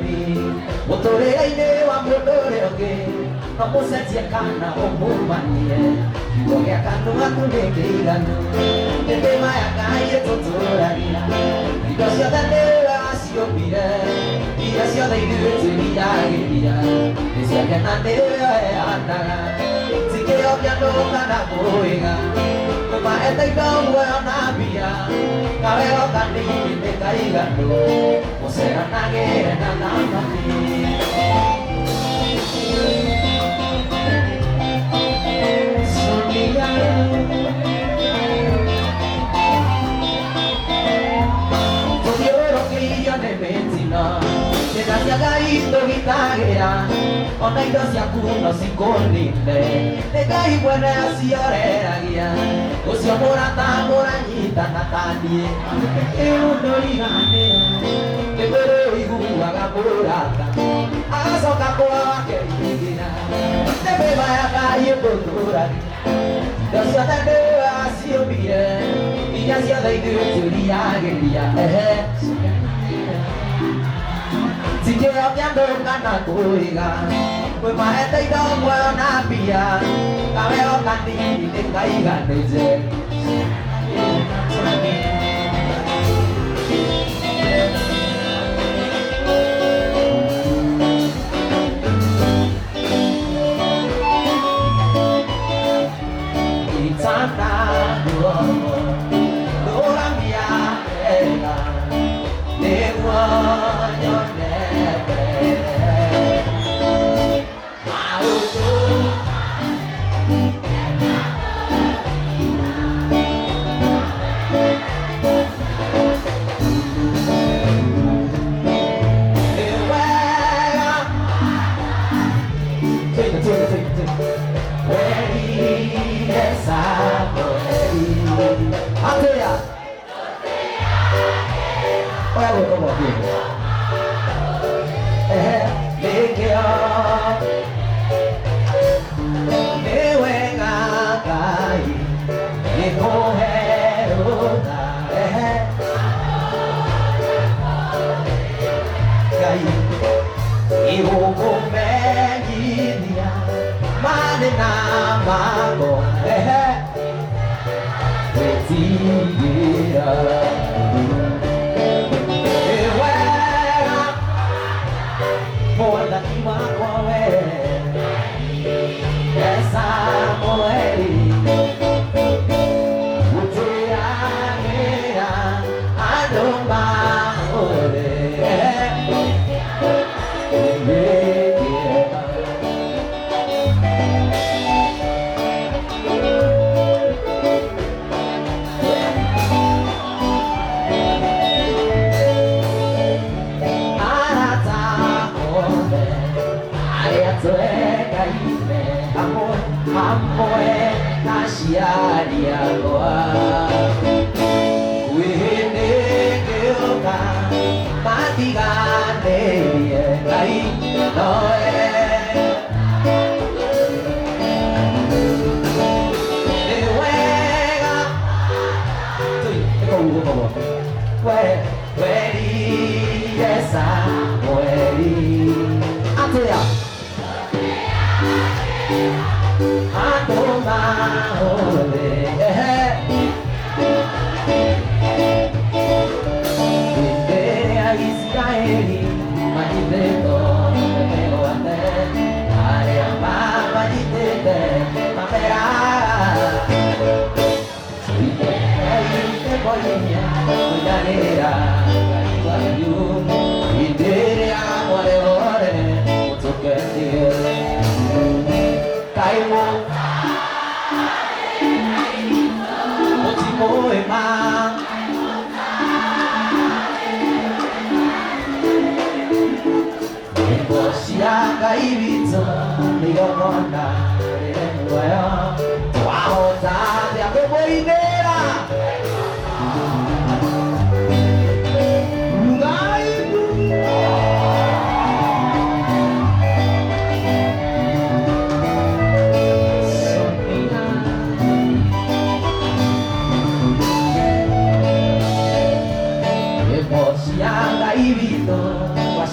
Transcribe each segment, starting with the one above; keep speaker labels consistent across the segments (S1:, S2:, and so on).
S1: mi Motore aine wa motore oke Nomo setia kana omo manie Kiboge akano akune keigano Tete maya kaie totoraria Idosio tendera asio pire Idosio deiru tumiagiria Desio kenandera e andaga Sike obiano kana boiga Mama etai kaua nabia Kaweo kani te kaigano Mosera nagere na namati Gaito gitagera ona indo ciaku no cikuninde Ngai mwene acioreragia ucio mũrata mũranyitana taniĩ ĩũndũiganĩra nĩguo ũiguaga mũrata agacoka kwa wake igira nĩmĩmaya Ngai ũtũtũragia indo ciothe nĩwaciũmbire iria ciothe ithuĩ tũriagĩria Sike obiando kana kuiga Kwe mahete ido mwayo na pia Kaweo kandi te kaiga neje Itana duomo Dora mia ega Negua nyone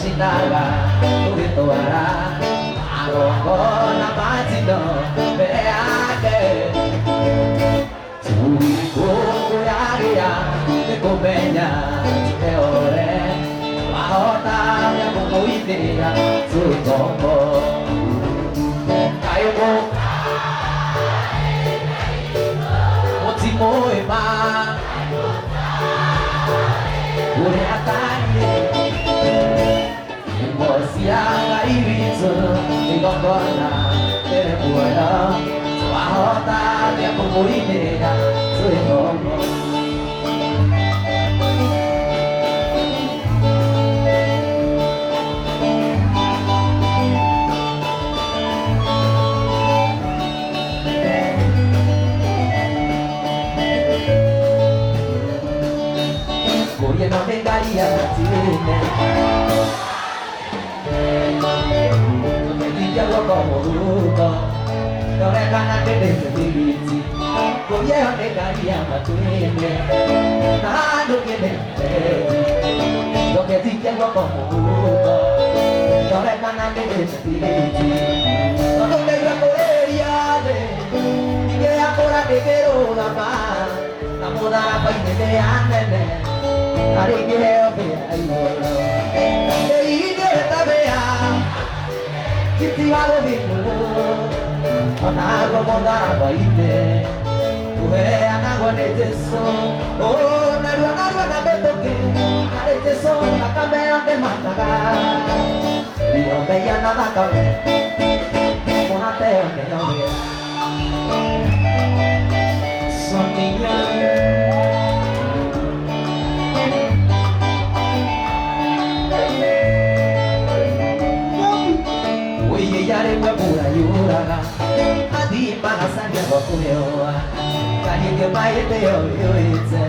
S1: Shinaga, Uritora, Agona Matino, Beake, Tuikuyagia, Nicomenia, Teore, Mahota, Yamuidea, Tuitombo, Kayoko, Motimoema, Uriatani. Siaga ibizo igongona terebuela wahota ya kumuinea suingomo Koye no vengaría tine como bruto, no le ganas de despedirse, con viejo te caía más tuine, nada no tiene lo que sí tengo como bruto, no le ganas de despedirse, no te iba a correría de, y que ahora te quiero la paz, la moda la paine de andene, haré que veo que hay oro, y yo esta vea. Kitiwalo bingo, anago modaba ide, uhe anago neteso, oh nago na betoke, neteso na kamera de mataga, dio bella nada cabe, monateo que no vea, sonía. Yare mwe pura yuraga adi para sanya bakulewa kani ke mai te yo yoitse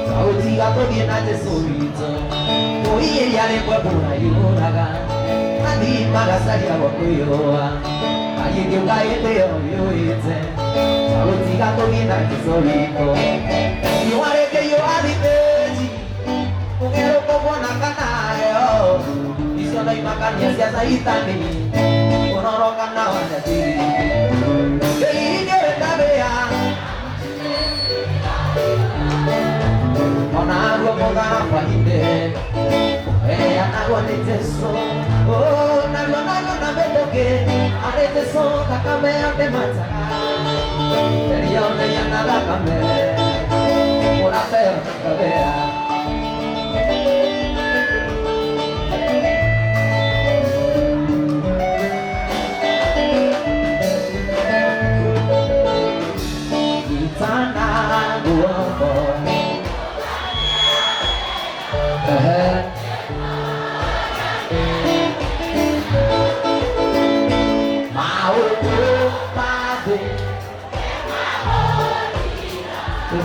S1: sauti ga to bien ate suito oye yare mwe pura yuraga adi para sanya bakulewa kani ke mai te yo yoitse sauti ga to bien ate suito yo are que yo aditeji ungero como na kanayo iso no imakanya sia saitani Onorokan nawan hati, jadi dia tabea. Onago moga fahinde, anak gua neteso, oh nago na betoke, aneteso takame ate macara, dari yang nada kame, ora ter tabea.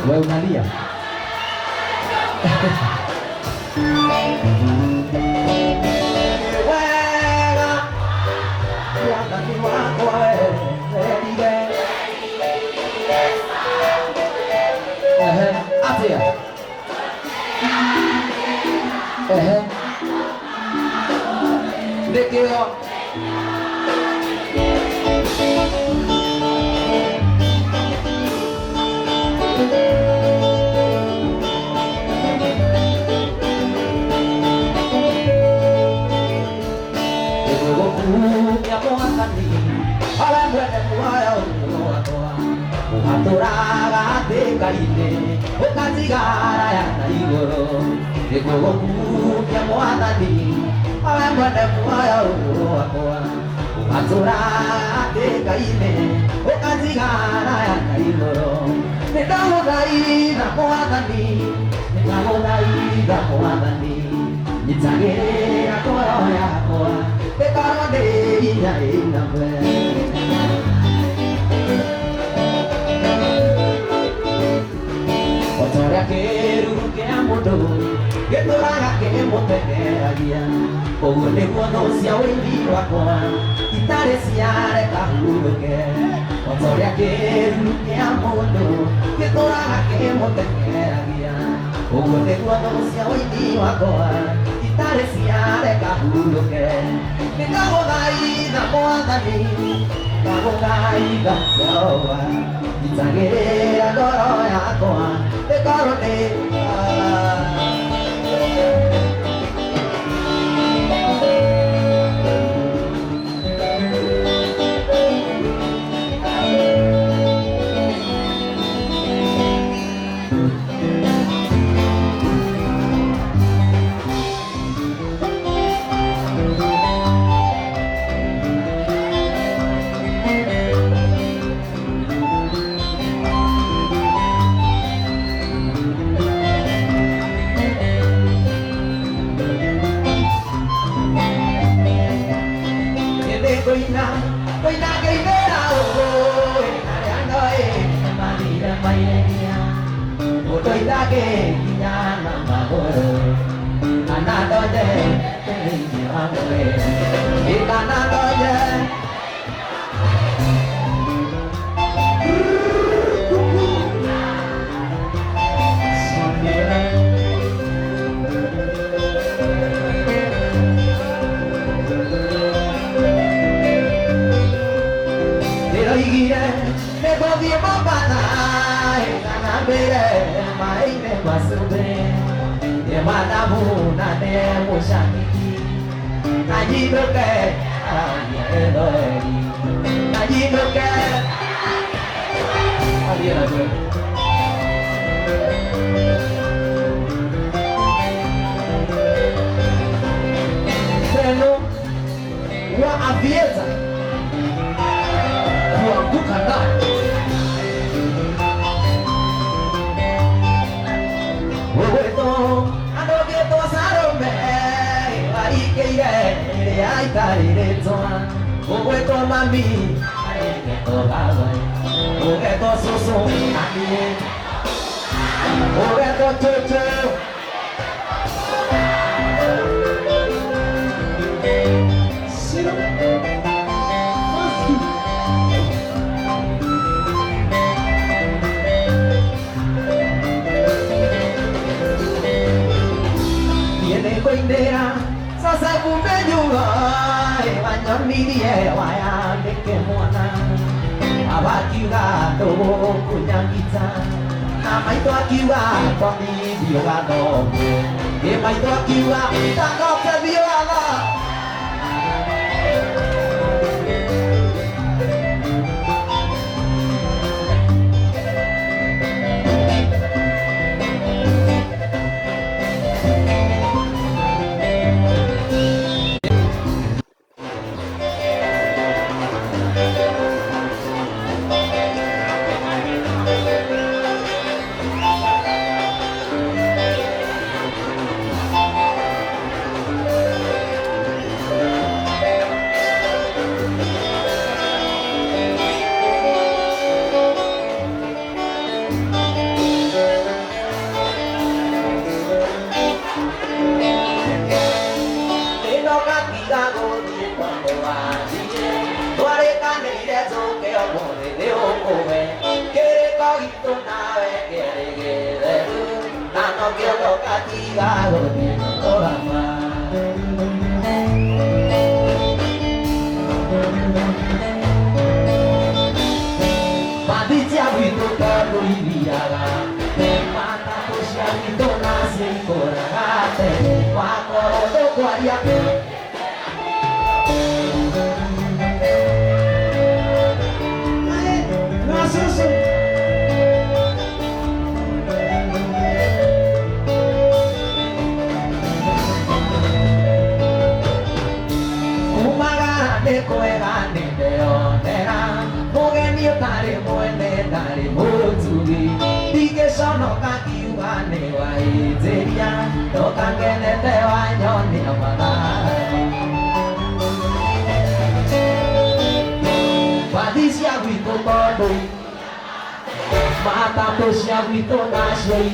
S1: Gue Unalia. Apa ya? Dekio. Kaine, okazigara ya naigoro, ekogoku ya mwanani, abamwana mwaya uroakoa, ukatura te kaine, okazigara ya naigoro, netahodai na mwanani, netahodai na mwanani, nitagere ya koro ya koa, tekarode ya inamwe. Otoria keru ke amodo, que toraga que moteneragia, o le conocia o enviro a coa, y tareciare kahuro que. Otoria keru ke amodo, que toraga que moteneragia, Ugote cuando se ha oído a coa y parecía de cajulo que me cago ahí na moda ni cago ahí da soa y sanguera coro ya coa de coroneta.
S2: Mata posya wito nasoi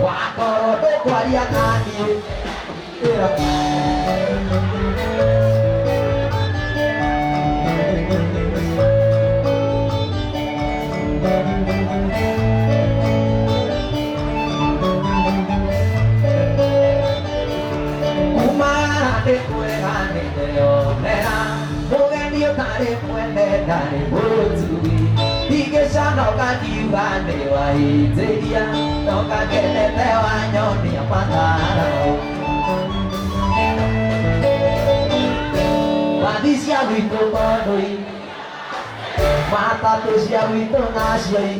S2: Wakoro do kwaria nani
S1: de puede dar botui y que ya no cayuga de guaitería no cague de baño ni a pataro Padisia wito padoi mata tusia wito nasioi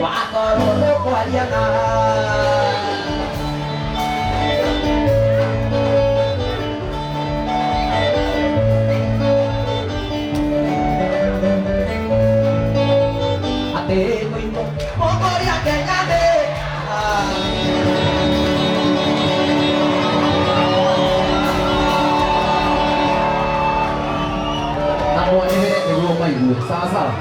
S1: wakoro lo kwaliana Salah.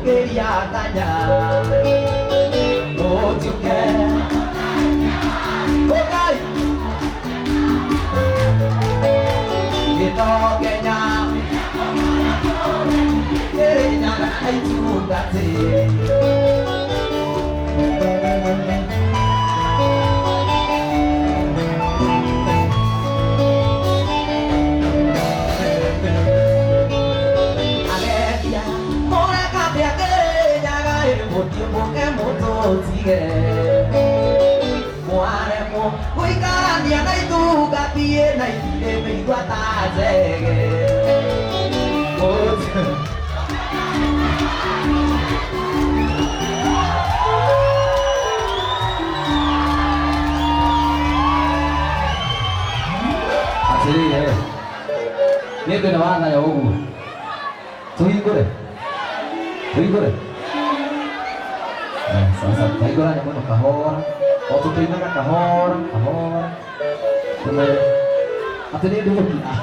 S1: Quería dañar, oh Dios que, okay, que toque ya, que ya hay tu gati. Muaremo, kui karania nai tu gatie nai de me guata zege. Asli ya. Ni tu nama nai ogu. Tui kore. Tui kore. Salah satu orang yang mau kahor, waktu terima kan kahor, kemudian atau dia dulu kita.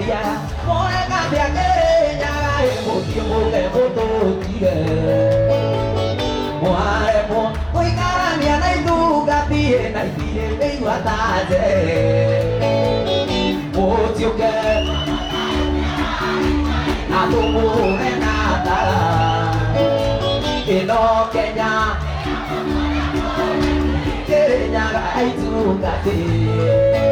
S1: Dia boleh kaya kerja, boleh foto dia. Muaremo, kui karania nai tu gatie nai tie me guata je. Oh Dios que, na tu mujer nada, que no que ya hay tu gatie.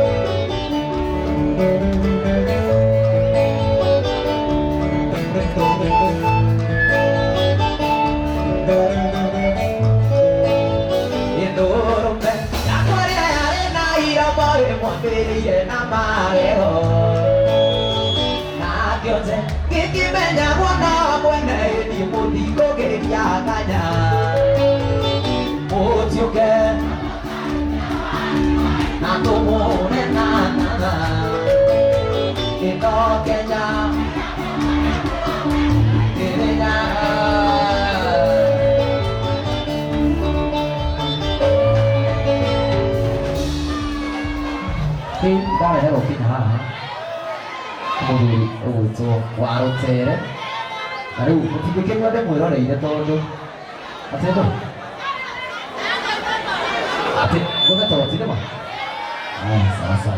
S1: Quería enamorarlo, nadie sé que me llamó no buena y digo quería engañar, mucho que na tu mujer nada, que no que ya phim có này là một phim hả? Ôi trời, quá ok đấy. Đủ, thì cái nó mùi nó đẩy cho tôi luôn. Thế thôi. Thì có cái tổ chứ đấy mà. Sao.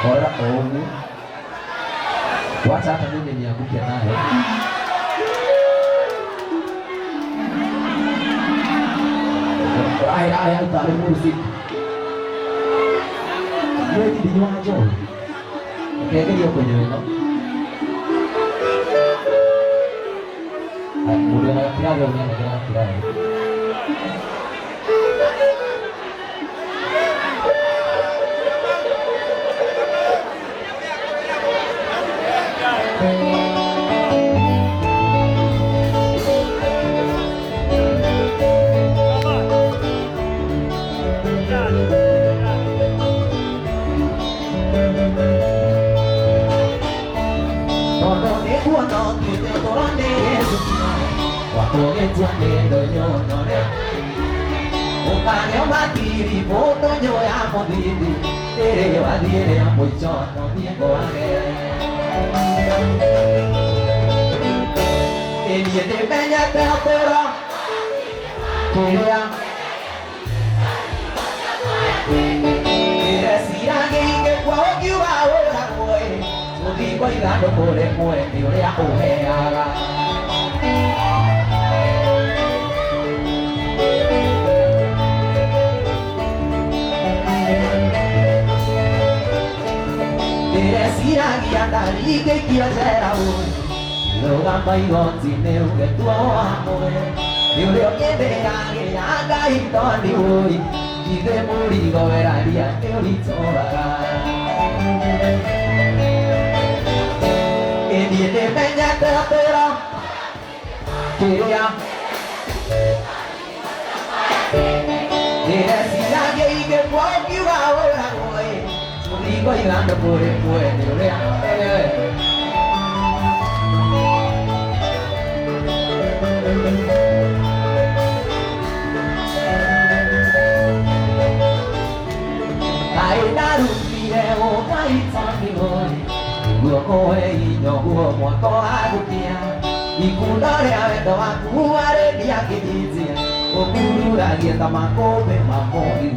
S1: Có đó ôm nữa. Quá cha thằng này nhà cũng kiện ra hết. Ai ta đi mua gì? Người đi hoa rồi cái điều của người nó một đứa này ra rồi nha cái này Nếu mà đi đi phố tôi nhớ à một đi đi để mà đi để một chọn nó đi qua đây e niente meglio per però che sia che qua chiu va ora vuoi tu di quei là dopo le muore io le ho Lì che chi c'era ora lo gamba i gonzi neu che tuo amore io le ho chiede che aga i toni voi chi te muri come la via che ho ritroverà e niente meglio però che ya e sia che può più ora voi dico io ando pure io le amo ai đã đủ vì đều cái trong người vừa coi nhỏ vừa một có ai cũng kia đi cùng đó đeo đeo ăn cú ai đi ăn cái gì ô cú đã đi tao mà cô bên mà cô đi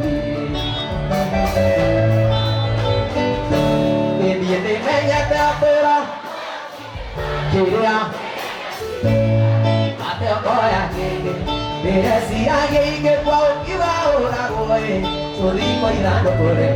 S1: niente meglio però che a te ancora che sia che può più ora vuoi tu dico in anno pure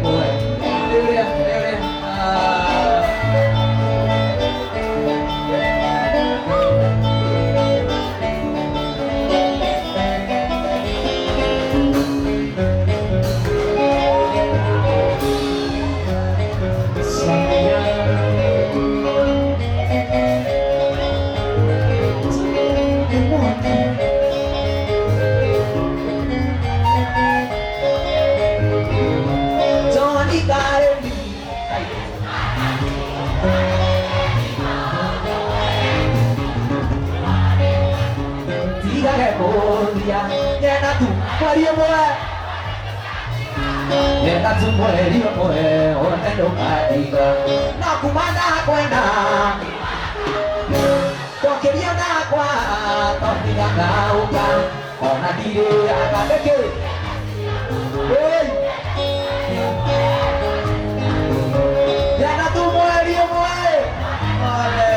S1: Nenda tu muerio moe o nendo caiga no kumanda kwenda porque dia na kwa to tinga kauka ona dire akadeke hey nenda tu muerio moe ole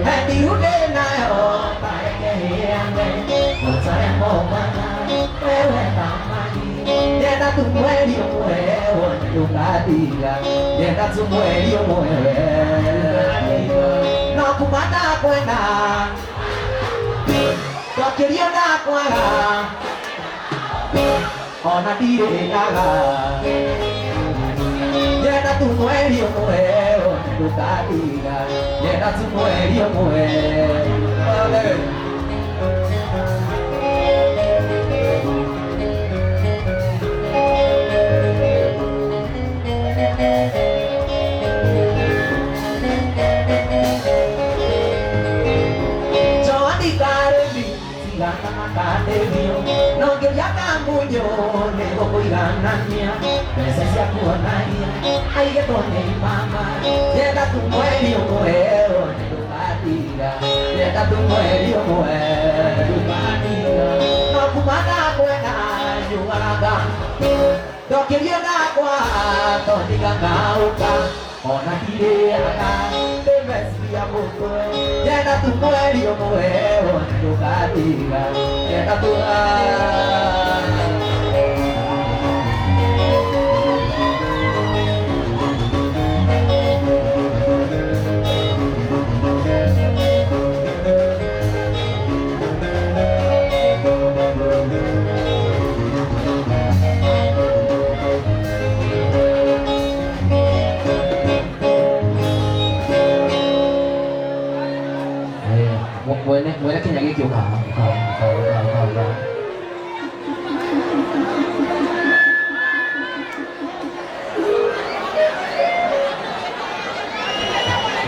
S1: Hãy subscribe cho kênh Ghiền Mì Gõ để không bỏ lỡ những video hấp dẫn Llena tu muerio muero, tu cariga, llena tu muerio muero. Johnny Carelli, si la canta mio, non che ya camuño, ne voy ganando, presencia cuanaria. Ay que pone mamá, llega tu muerio muero, tu fatiga, llega tu muerio muero, tu fatiga. No kumana buena, yungaraga, Ndokerio nakwa tondiga ngauka ona kiriaga ndemeciria mũkwe nyenda tu mweri ũmwe wona ndũkatiga nyenda tu Mwene Kenya gĩkĩ ũka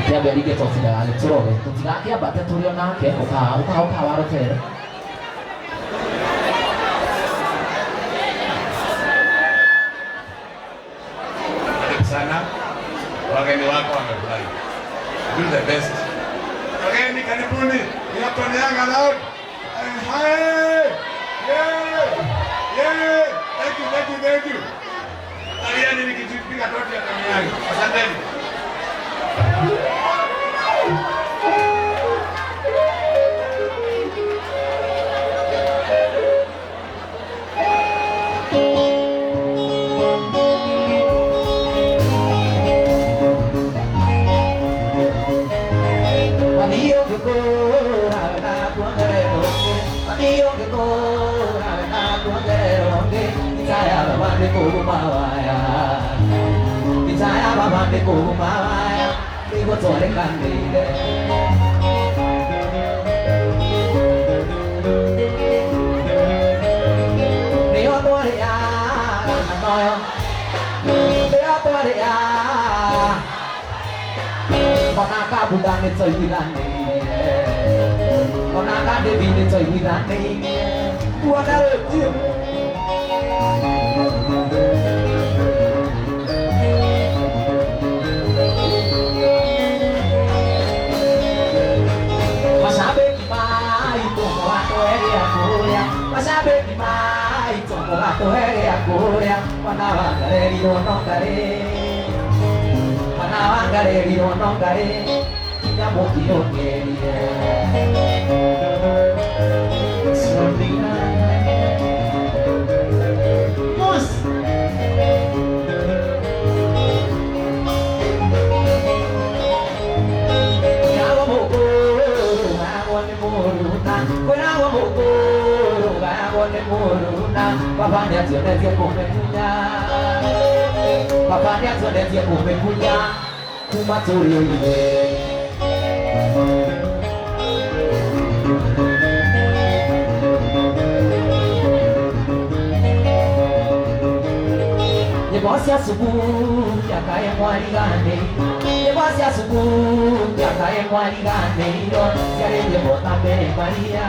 S1: kĩambe aringe tũtigane tũrore tũtigakĩambate tũrĩ onake ũka warotere
S3: sana wageni wako wamefurahi. Do the best. Wageni karibuni. Yapone Yanga loud. Hey! Yeah! Yeah! Thank you. Aliani nikipiga toti ya Yanga. Asanteni. Saya baba de kumaya, digo tole kandile. Dio toria, noyo. Dio toria. Konaka budane coy widane. Konaka devi ne coy widane. Buana lucu. Tohere akorea wanawangareri onongare nyamukiokerie sondina mos yawo mokoro ngawone moruna kwerawo mokoro ngawone moruna Papa ni atuonetie kumekunya Papa ni atuonetie kumekunya Kuma turi uiwe Nyebosi asubuhi yakaye mwarigane Nyebosi asubuhi yakaye mwarigane Yare nyebota mbele Maria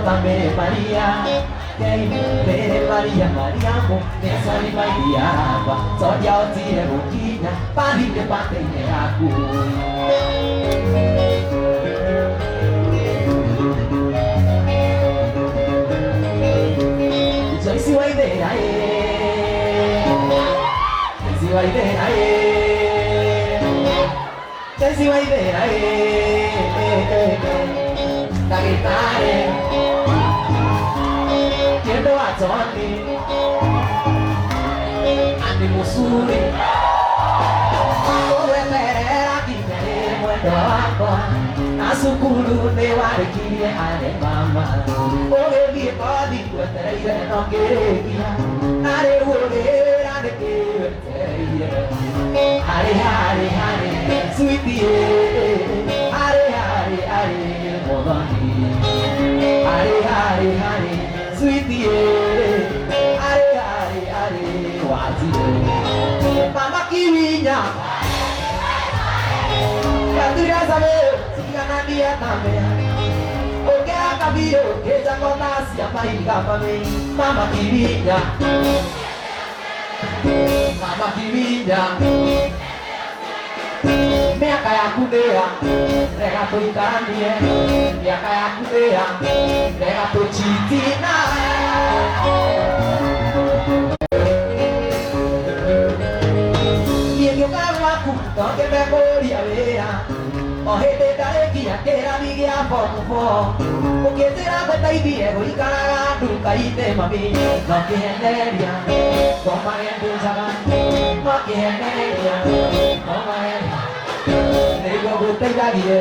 S3: Também Maria, quem vê Maria, Mariamo, pensa em Mariaba, só de altinha boquinha, para ir de bater água. Joy se vai ver aí, se vai ver aí, se vai ver aí, da guitarra. Kendo atoni Andi musuri Owe perera kikere mwendo wako Nasukuru ne warikie ane mama Owe vie kodi kwetereire nongerekia Nare uogere ane kwetereire Hare sweetie Hare modoni Hare sweetie Are wazire Mama kiwinya Katuria sabe Sigana dia tamea Oke akabio Keja kota siapa hingga pame Mama kiwinya Miaka ya kudea Rega tuikanie Miaka ya kudea Rega tuchitina kera bigia popo ukethira gutaithie guikaraga nduka ite mami no kiheneria komagenducaga no kiheneria komagenducaga nĩguo gũteithagie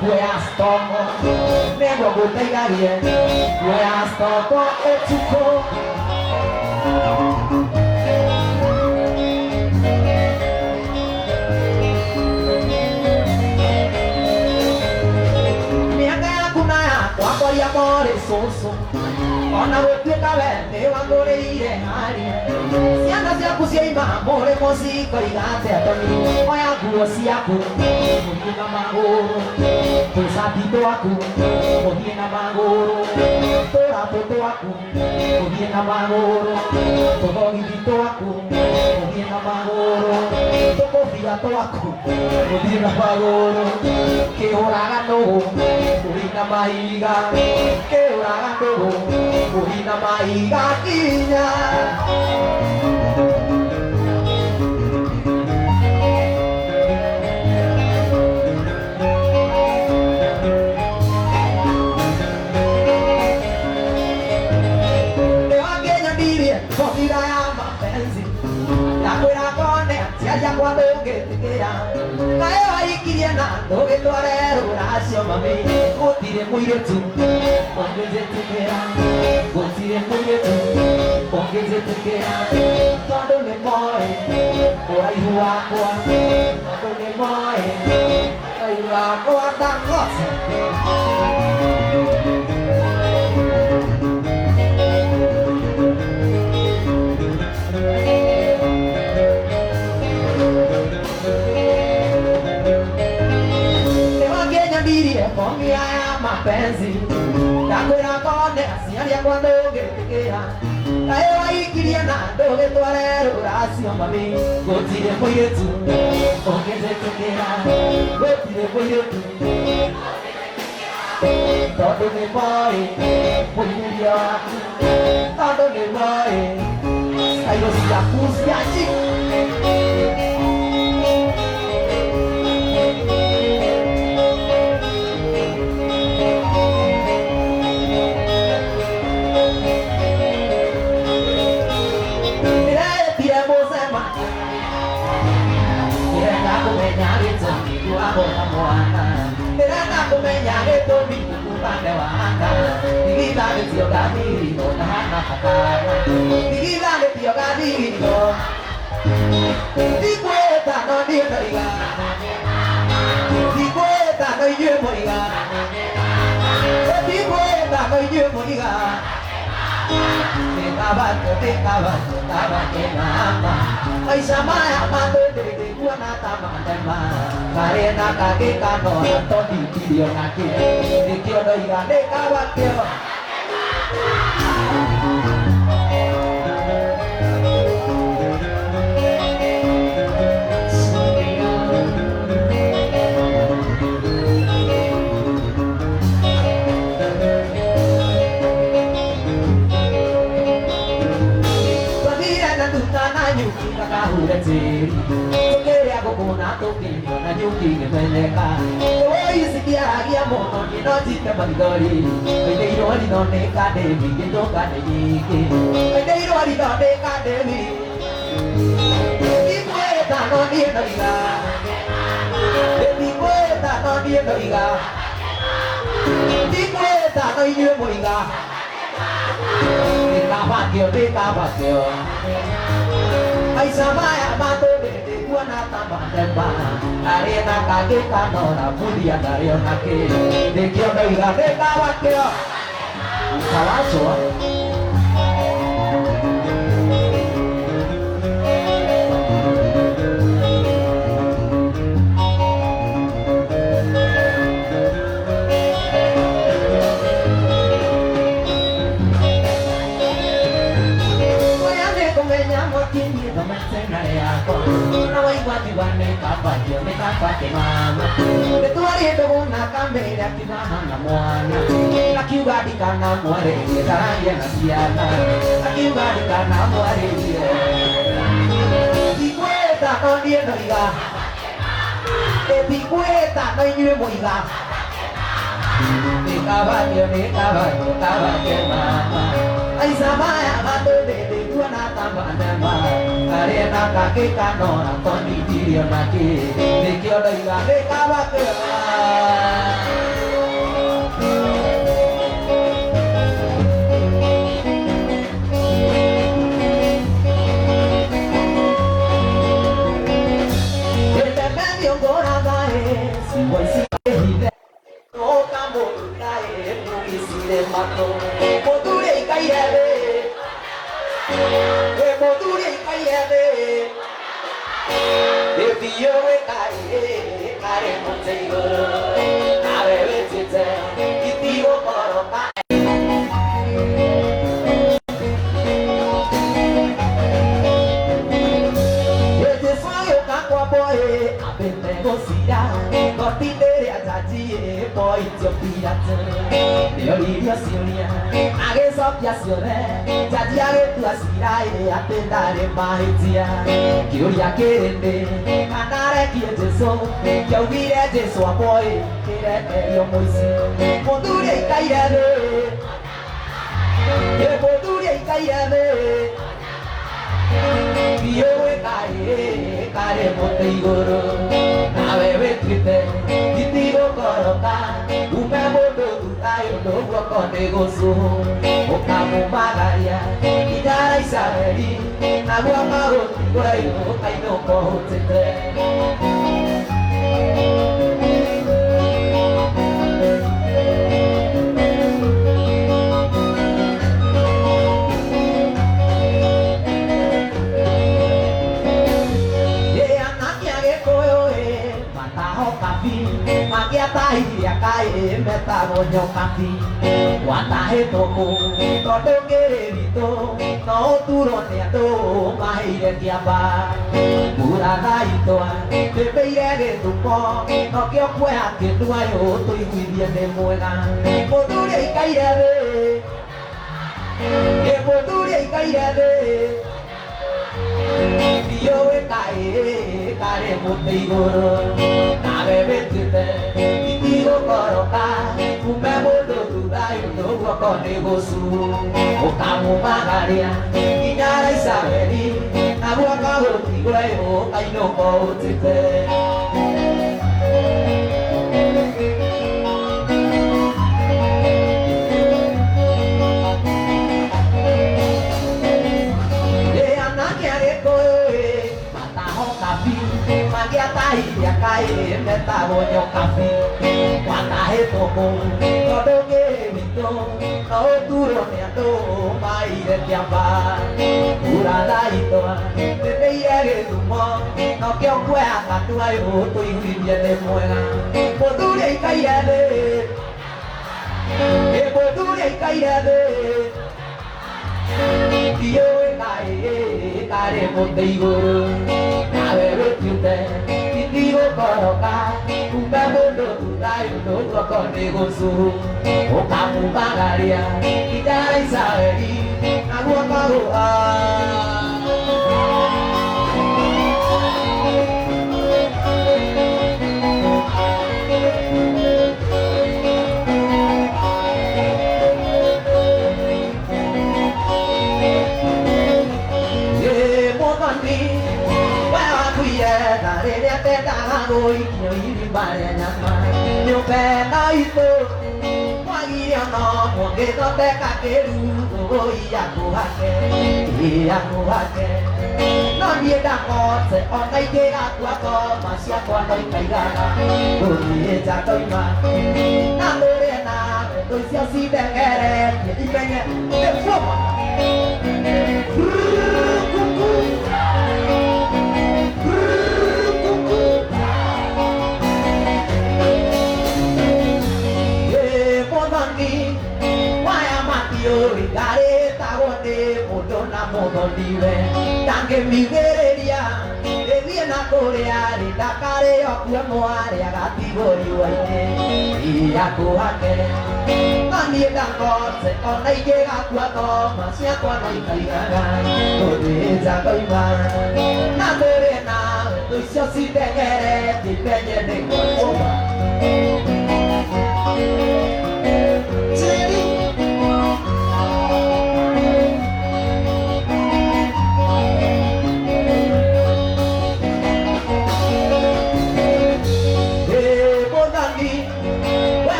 S3: kuoya stoko nĩguo gũteithagie kuoya stoko ũtukũ mĩaka yaku na yakwa ngoria morĩ cũcũ ona gũtuĩka we nĩ wangũrĩire harĩa ciana ciaku ciaima mũrĩ mũcingo igate ndoni oya nguo ciaku mũthiĩ na magũrũ tũcati twaku mũthiĩ na magũrũ tũratũ twaku mũthiĩ na magũrũ tũthogithi twaku mũthiĩ na magũrũ tũkũbia twaku mũthiĩ na magũrũ kĩhũraga nũgũ mũthiĩ na mahiga kĩhũraga nũgũ mũthiĩ na mahiga kinya Komida ya mapenzi nakwĩra kone ciaria kwa ndũngĩtĩkĩra nayo waikirie na ndũgĩtware rũracio mami gũtirĩ mũirĩtu ũngĩnjĩtĩkĩra gũtirĩ mũirĩtu ũngĩnjĩtĩkĩra tondũ nĩ moĩ ũraihu wakwa tondũ nĩ moĩ ũraihu wakwa Dangote komia ya mapenzi nakwĩra kone ciaria kwa ndũngĩtĩkĩra kaĩ waikirie na ndũgĩtware rũracio mami gũtirĩ mũirĩtu ũngĩnjĩtĩkĩra gũtirĩ mũirĩtu tondũ nĩ moĩ mũinĩria waku tondũ nĩ moĩ cairo ciaku cia Bona mwana Ndirenda kumenya gĩtũmi upande wa anga Ndigitha nĩcio gathirino na hana kakana Ndigitha nĩcio gathirino Ndikwĩta no niĩ ndoiga Ndikwĩta no inyuĩ mũiga Ndikwĩta no inyuĩ mũiga Ndĩkabatĩ mama Maica maya matũndĩrĩ kuona ta mandema Karĩ na kangĩ kanora tondindirio nakĩ Nĩkĩo ndoiga ndĩkabatĩo Kakahura tĩri tũkĩrĩa ngũkũ na tũkĩnyua na nyuki ngĩmenyeka isikiaragia mũno ngĩno njite maithori Maithĩirwo rinonĩka ndĩmi ngĩtũka nĩ nyingĩ Maithĩirwo rinonĩka ndĩmi Ndikwĩta no niĩ ndoiga Ndikwĩta no niĩ ndoiga Ndikwĩta no inyuĩ mũiga Ndĩkabatĩo Maica maya matũndĩrĩ kuona ta mandemba Arĩ na kangĩ kanora muthia ndarĩo nakĩ Nĩkĩo ndoiga ndĩkabatĩo Kawachwa mama Nĩtwarĩte gũna kamere akĩmama na mwana Akiuga ndikanamwarĩrie ndaragia na ciana Akiuga ndikanamwarĩrie Ndikwĩta no niĩ ndoiga Ndikwĩta no inyuĩ mũiga
S1: Ni caballo, mama. Ay sabaya gato de tuana tamanama. Arena kaki kanora toni dirio naki. Ni kyo daiga de caballo.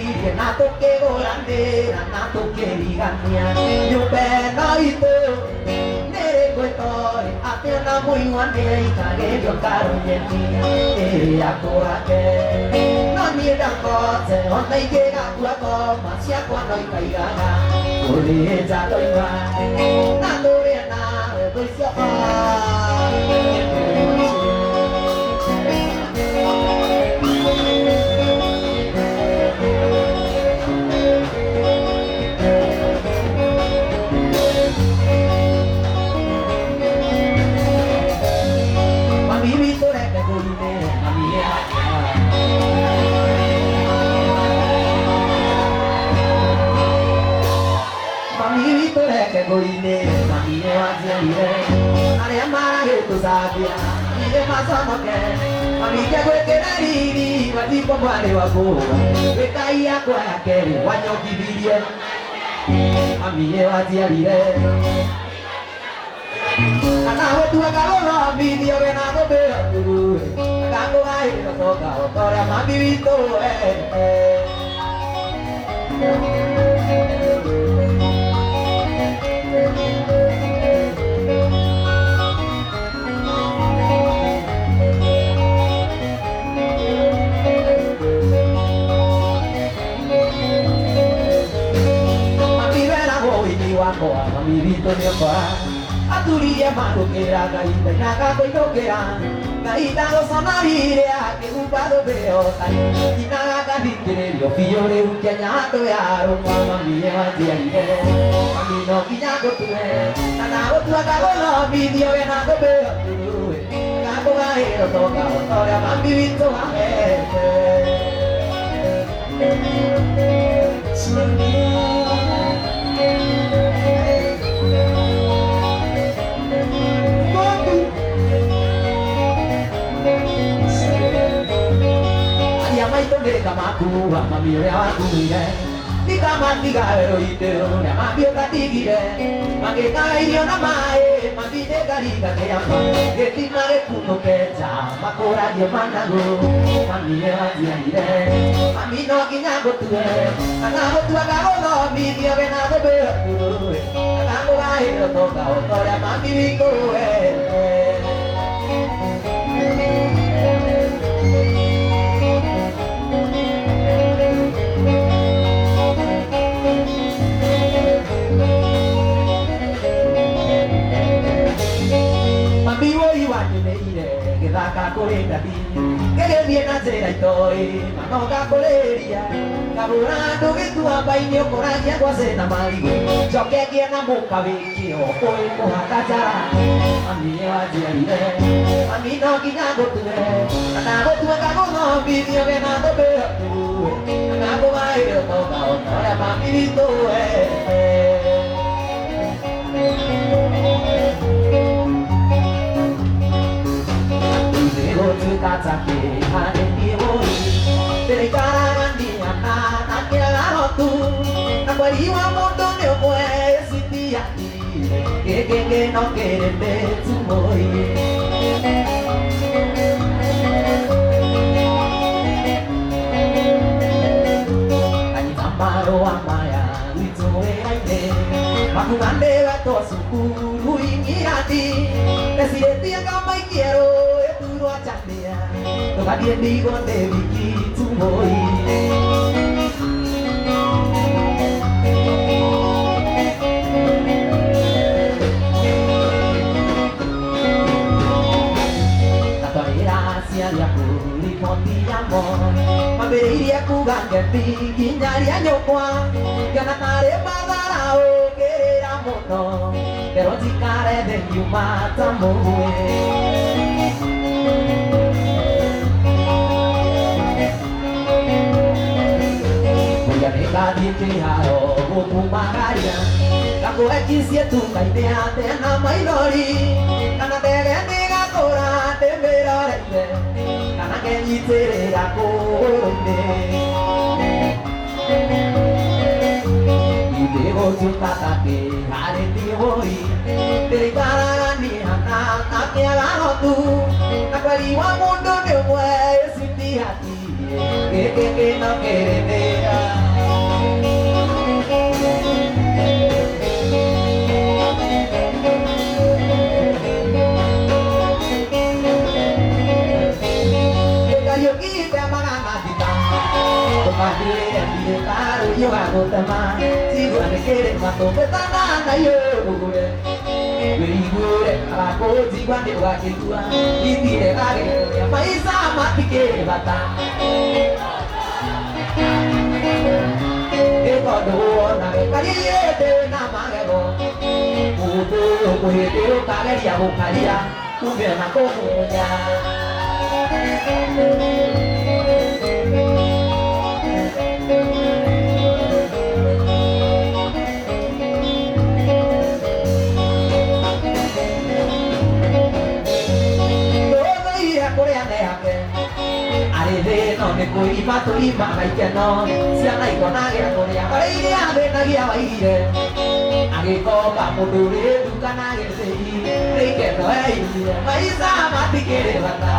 S3: irie na tukiguranira na tukirigania nyumba ĩno itũ nĩrĩ ngwĩtoi atĩ ona mũigua ikagerio karũnyeni yakũrake no niĩ ndakote ona ingĩgakua ngoma ciakwa no ikaigaga kũrĩnja ndoiga na ndũrĩa nawe thũ ciakwa Goine, mami waziaire, aria maragĩtũcambia, niĩ maconoke, mami ngegwĩkĩra riri, mathiko mwarĩ wa kũũga, wĩkai yakwa ya kerĩ wanyongithirie, mami waziarire, kana gũtuĩka gũthomithio wĩna gũthĩa nguruwe, akangũgaĩra toka ũtorĩa mami witũ wakwa mami witũ nĩokwa aturirie magũkĩra Ngai ndainaga kũinũkĩra Ngai ndagũconoririe akĩhumba thũmbĩ yotari nginaga ngathikĩrĩrio biũ rĩu Kenya andũ yarũma mami wanjiarire mami no nginya ngũtue kana gũtuĩka gũthomithio wĩna thũmbĩ nguruwe ngakũgaĩrwo toka ũtorĩa mami witũ ahete Makuwa mami ũrĩa wakuire ndikamatiga werũ-inĩ ũrĩa mami ũkatigire magĩkaga irio na maĩ mami nĩngaringa kĩama gĩtima gĩkunũke nja makũragio managu mami nĩwanjiarire mami no nginya ngũtue kana gũtuĩka gũthomithio wĩna thũmbĩ nguruwe kana ngũgaĩrwo toka ũtorĩa mami witũ gĩthaka kũrĩ ndathi gĩgĩthiĩ na njĩra itoĩ manoga kũrĩria ngagũra andũ gĩtuamba-inĩ ũkũragia ngwacĩ na marigũ njoke ngĩe na mũka wĩkĩo ũĩ kũhaka njara mami nĩwanjiarire mami no nginya ngũtue kana gũtuĩka gũthomithio wĩna thũmbĩ nguruwe kana ngũgaĩrwo toka ũtorĩa mami witũ Kata-kata hane dioi Terikara-randia na-na-kira-rotu Na-kwariwa moto-ne-oe siti-ati Ke-ke-ke-no-ke-re-me-tu-moi Ani-tamaro-amaya Wito-e-aine Makungande-wa-to-sukuru-ingirati Desireti-ang-kamay-kiero Achandia, toca bien digo de Vicky voy. La toalera hacia la puri contiamo, ma vería cuganga piquiñaria ñoqua, que nanare pagarao querer mono, pero si care de you mata muy. Kadikiharo gukumagaria Gakuekisie tukaidea tena mailori Kana tege nigakora temerorete Kana kenyitirira kuruine Idego tutatake hare tihoi Terikaragania nakiagarotu Nakwariwa mundo nimwe sitihati
S1: que no quiere ver. Yo hago tema, si duele quiere mato petana yo gure, gure ala koji guande wa kitua, itire kage ya maisa mati ke bata. Eko do na kali de na magero, udo kuhete kage ya bukaria, kumbe na komunya. No me coi mato i mai che no sia nai con aria con ya ai ya de na ya baire age ko pa modure du kana ge sei nei che no ai mai sa ma ti che re bata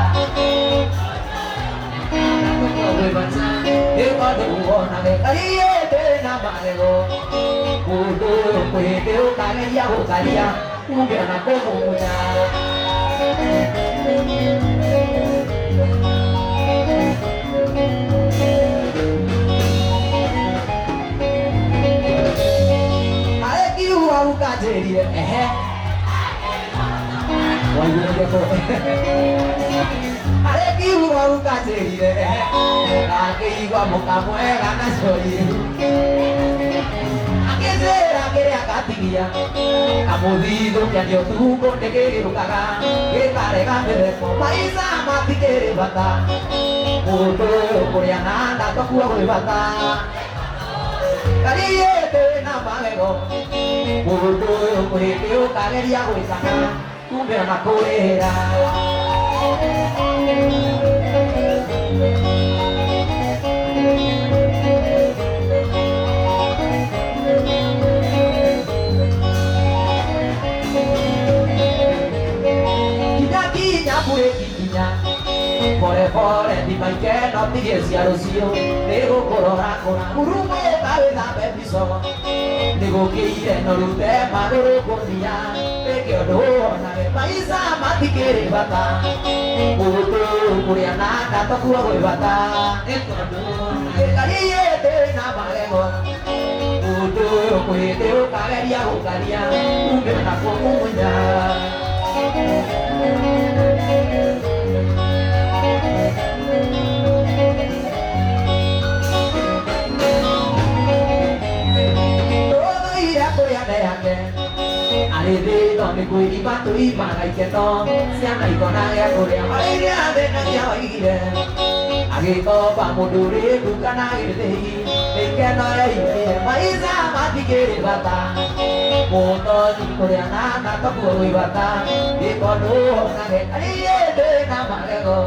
S1: ko we bata e ko de u na ge ai ye de na ma ge go ku do ku he de o ka ge ya ho ka ya ku ge na ko mo ya Kajeria Wayu dia ko Are ki wa kajeria Ake igwa mokamu kana sori Ake sera kere akatigia Amudido que yo tu con te que rukaga que carega de ko maisa mati kere bata Oto koreana na to kuwa ko bata Kariye te na magego Oto korepe o kageria ko isaka kumbe na koera Fore di mai che non ti chiesi a rosio Nego corona con curumo cabeza bebiso Nego che io non lo tema non lo condia Perché ho donna che paisa ma ti chiede bata Uto curiana kata kuwa koi bata Eko donna che cariete na marego Uto kuhete o kagaria o karia Umbe na komunya Alede donde cui pato i mana che no sia mai con aria corea ai de na ya ire age ko pa modure du kana ire dei perché no ai mai sa ma ti che bata moto di corea na ta ku oi bata e ko do na ge ai de na ma ge go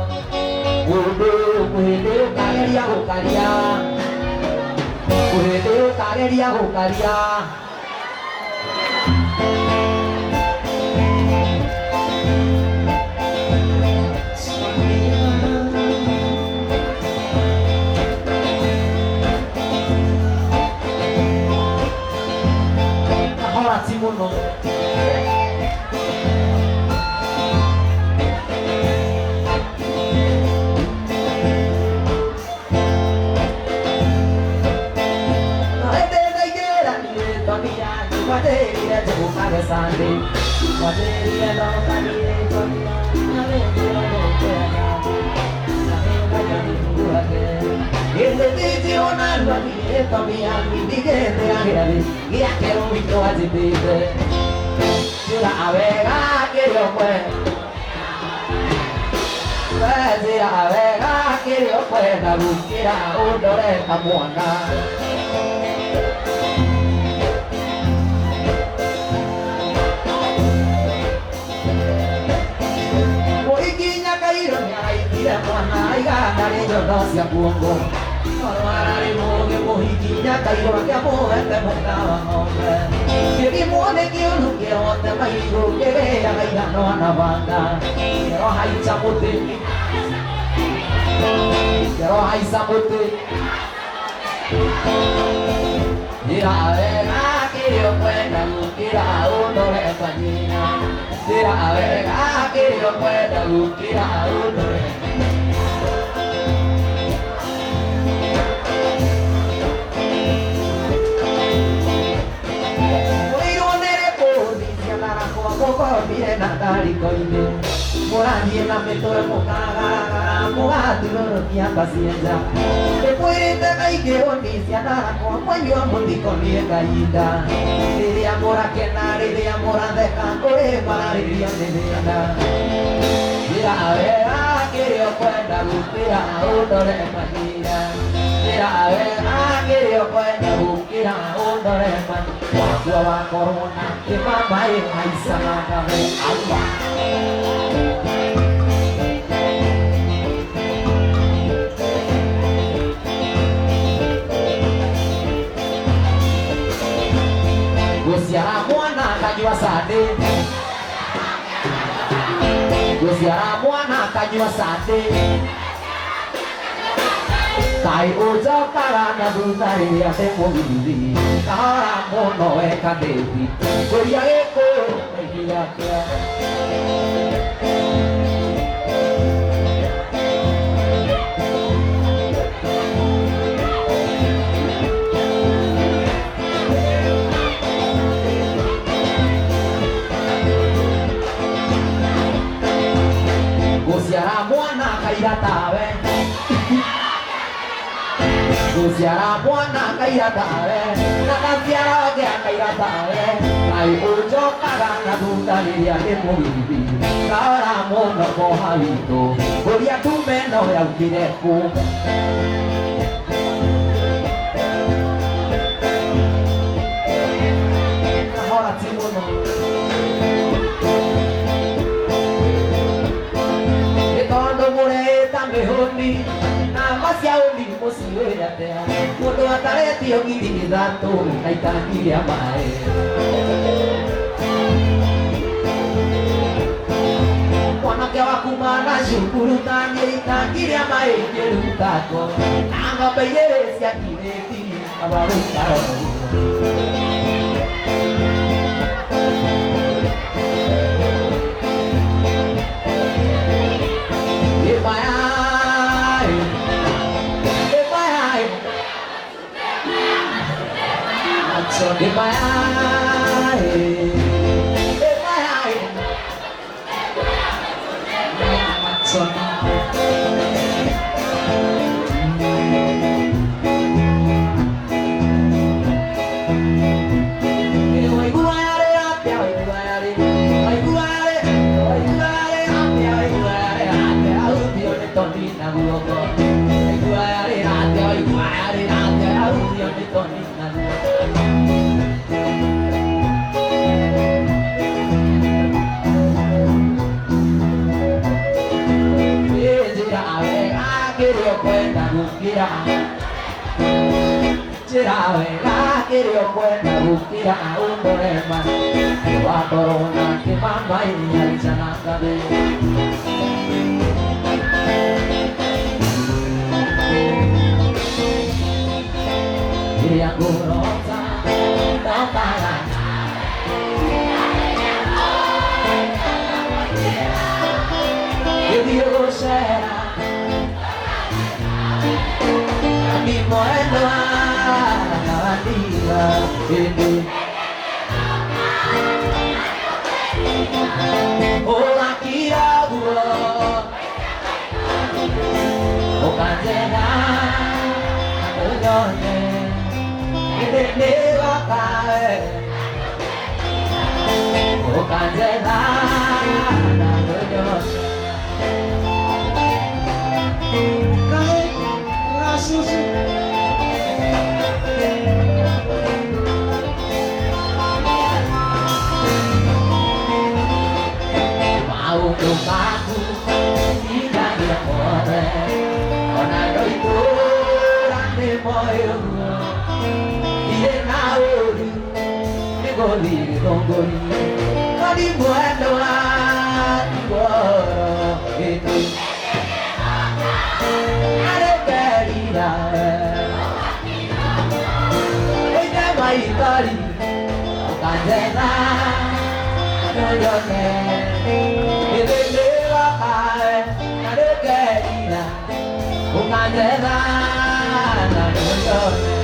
S1: udu kui de kageria ho karia kui de kageria ho karia Simuno la vega que yo pues la vega que yo pues la busquera un dore camuana hoy quiña caído me hay tira juana y gana de yo no se apungo Mohikinya kayo kya mo ete motaba hombre Yegi mone kyo luke ote maiko kere ya gaina no anabanda Pero hai chapote
S3: Kero haisa mutu Irawe akirio kwenda gukira undore panyina Irawe akirio kwenda gukira undore Mire na tarikoine Morathie na mĩtwe mũkagaragara mũgaturũrũkia pacienja Ndĩkwĩrĩte kaingĩ ũnicia narakwa mwanyua mũtikonie kahinda Rĩrĩa mũrakena rĩrĩa mũratheka kũrĩ mararĩrio nĩ thĩna Njĩra wega kĩrĩa ũkwenda gũkĩra ũndore mahinda Njĩra wega kĩrĩa ũkwenda gũkĩra ũndore mahinda Wakua wa korona kĩmamaĩ maica magabe Allah Gũciara mwana akanyua sande Gũciara mwana akanyua sande Kai ũnjokaga na thutha rĩrĩa ndĩ mũgithithi Kahora mũno weka ndĩthi Kũria gĩkũyũ kaingĩ gĩakĩa Gũciara mwana kaira tawe Gũciara mwana kaira tawe Na gaciara ũngĩ akaira tawe Ngai ũnjokaga na thutha rĩrĩa ndĩ mũgithithi Kahora mũno moha witũ Kũria ndume no yaumire kũ Kahora ti mũno Mehoni na macia uni musiwe atea mundu ataretio ngiri ithatu na itangi ria mai mwanake waku mana cukuru tani itangi ria mai ngirutako na ng'ombe igĩrĩ cia kirĩti abarutaro So in my eye, in my eye, so Njĩra wega kĩrĩa ũkwenda gũkĩra ũndore mahinda wa korona kĩmamaĩ haica na ngathĩ Kĩrĩa ngũrota ndokaga gĩthiĩ gũcera Mi mwendo anawandiga Hindi Ola kirabulo Okandena Akonyone Hindi wakae Okandena Akonyone Aku tidak dia boleh, orang itu rande moyo, dia nauri, negoli donggoli, kali buat doa, itu. ira Oine maitari Ukandena Nuyone Ilele wakae Naruke ira Ukandena Nuyone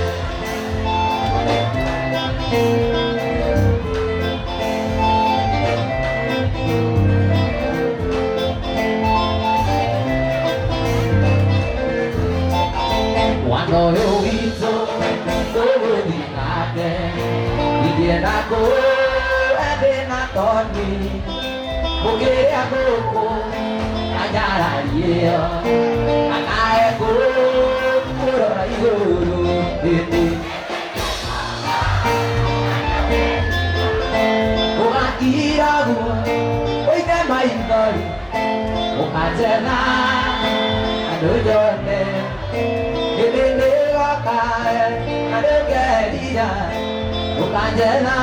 S3: Quando eu visto dove di cade di viena go e de na torni porque a go agara io akae go ora io Oga ira go oi te mai ndori o kajena ado jone Ilele wakae naruke ira Ukandena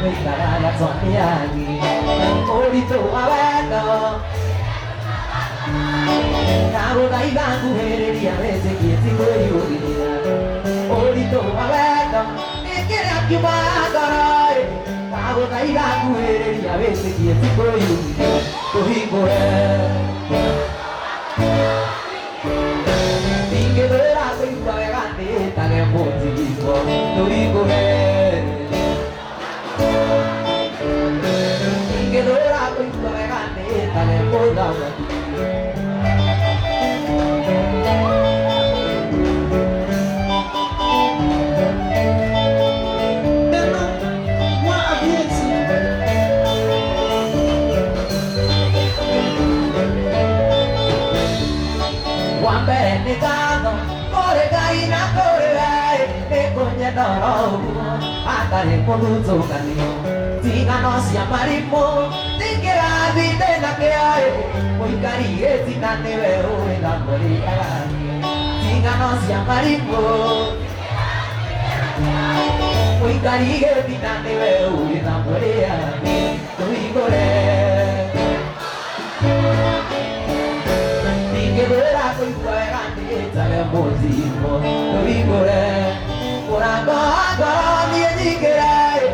S3: Mikara Soniani Orito Abeto Cabo dai bangu heredia Vese chiesi cogliuria Orito Abeto E che ne ha più magari Cabo dai bangu heredia Vese chiesi cogliuria Cohicore Finché verrà questa vegante Che motivo Cohicore Ora questa vegante ne poda Bene cano, ore gaina corre e cogne d'oro, andare con un zucchero, dica non sia marimo, dica la vita che hai, poi carie si danno vero e la morire, dica non sia marimo, poi carie si danno vero e la morire, tu che verrà con i tuoi grandi e motivo rigore ora ancora mi dicherai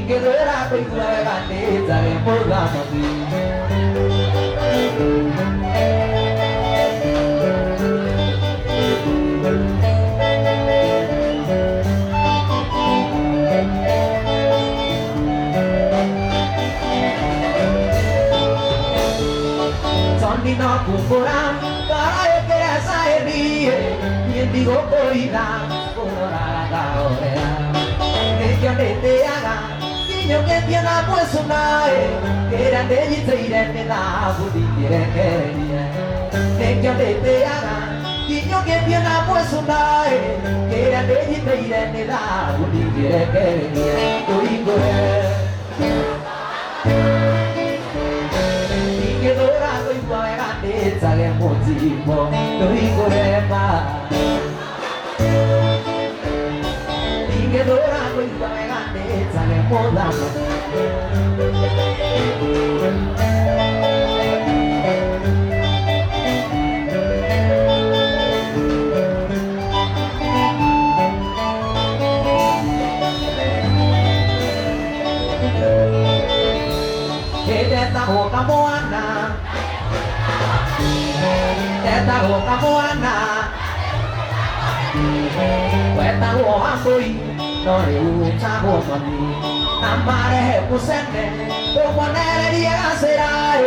S3: che verrà con i tuoi grandi e Sondi no kumpuram Karai kaya sairi Yindi go koira Korora da orea Nekyo nete aga Kinyo ke piana pues unae Kera neji teire nena Budi kire kerie Nekyo nete aga Kinyo ke piana pues unae Kera neji teire nena Budi kire kerie Koikore Sale motivo, non rigorema Finché d'ora questa grandezza ne può Ed è la boca buona Questa boca buona Questa uomo poi non è un ciabo ma mi Amare è un sette Tomonereria gacerai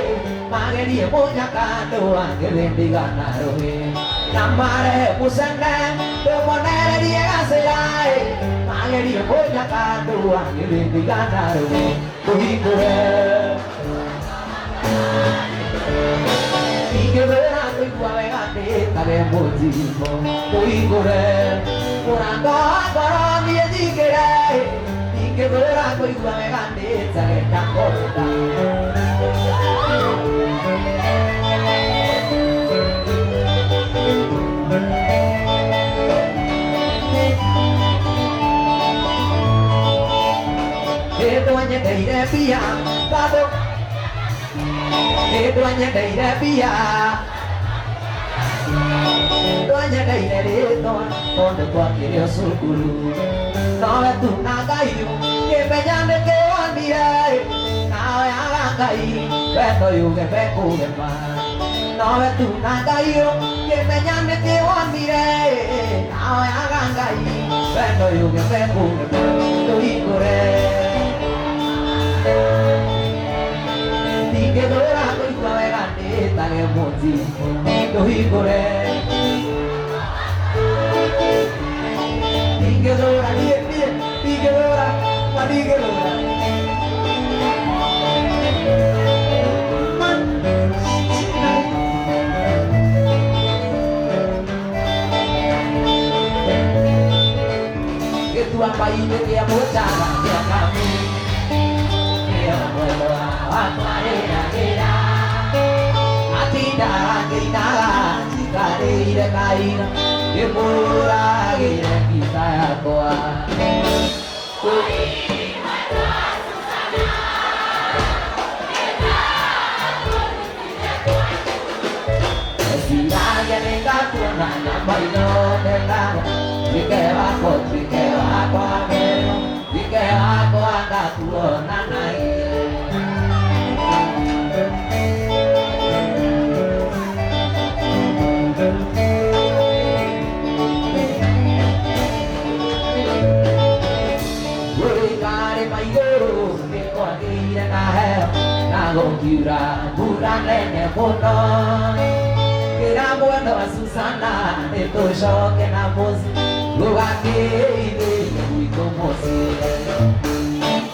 S3: magerie munyakandua ngĩthĩndiganaroĩ namare mũcene tomonererie gacerai magerie munyakandua ngĩthĩndiganaroĩ tũhingũre ingĩthũra kũigua wega ndĩtage mũthimo tũhingũre mũrango wa ngoro niĩ njingĩre ingĩthũra kũigua wega ndĩtage ndakota nyendeire mbia bado nyendeire mbia nyendeire rĩtwa tondũ twakĩrĩ cukuru nowe tu na Ngai ngĩmenya nĩkĩwonire nawe aga Ngai wendo yuge mekũgema nowe tu na Ngai ngĩmenya nĩkĩwonire nawe aga Ngai wendo yuge mekũgema tũhingũre ingĩthũra kũigua wega ndĩtage mũthimo tũhingũre ingĩthũra ingĩthũra ingĩthũra gĩtua maitĩ kĩa mũcaga kĩa kami atindarangĩinaga njikarĩire kaina ngĩmũragĩire ngita yakwa Esiragia nĩngakuona na maitho ndendaga Wike wakwa mero Wike wakwa ngakuona na iye Gũkiura mbura nene mũno kĩra mwendo wa Susana nĩtũcoke na mũciĩ rũgakĩithĩrie gwitũ mũciĩ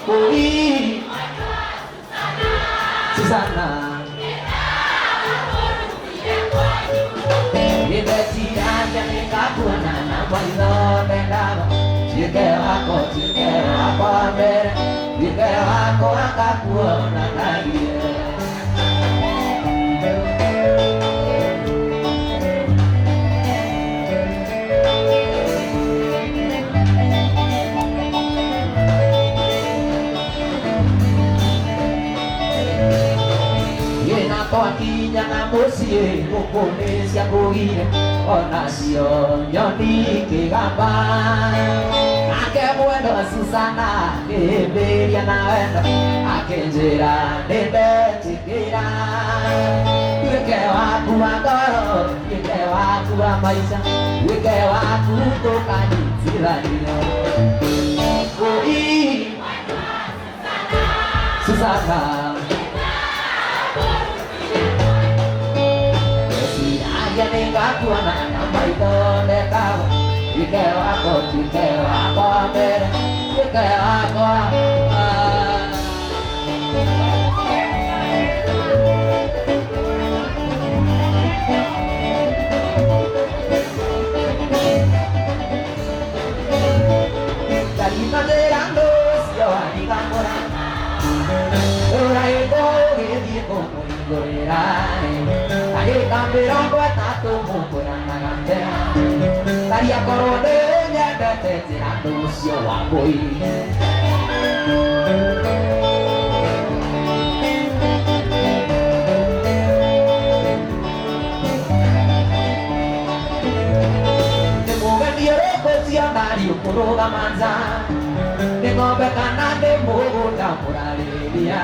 S3: kũri Susana nĩndetiragia nĩngakuona na maitho ndendaga Wike wakwa mbere Wike wakwa ngakuona na iye Twakinya na mũciĩ ngũkũ nĩciakũgire onacio nyoni ikĩgamba nake mwendo wa Susana akĩhĩmbĩria na wendo akĩnjĩra nĩndetĩkĩra Wike waku wa ngoro Wike waku wa maica Wike waku tũkanyitithanio kũri Susana nĩngakuona na maitho ndendaga Wike wakwa mbere Wike wakwa Tarima nderando cio anigamora Ũraigwo ũgĩthiĩ kũmũhingũrĩra Ndagĩka mĩrongo ĩtatũ mũkwĩranaga mbere Tharia korwo nĩnyendete njĩra ndũ ũcio wa mbũi Nĩmũgenie rũkũcio nariũ kũrũgama nja Nĩ ng'ombe kana nĩ mũgũnda mũrarĩrĩria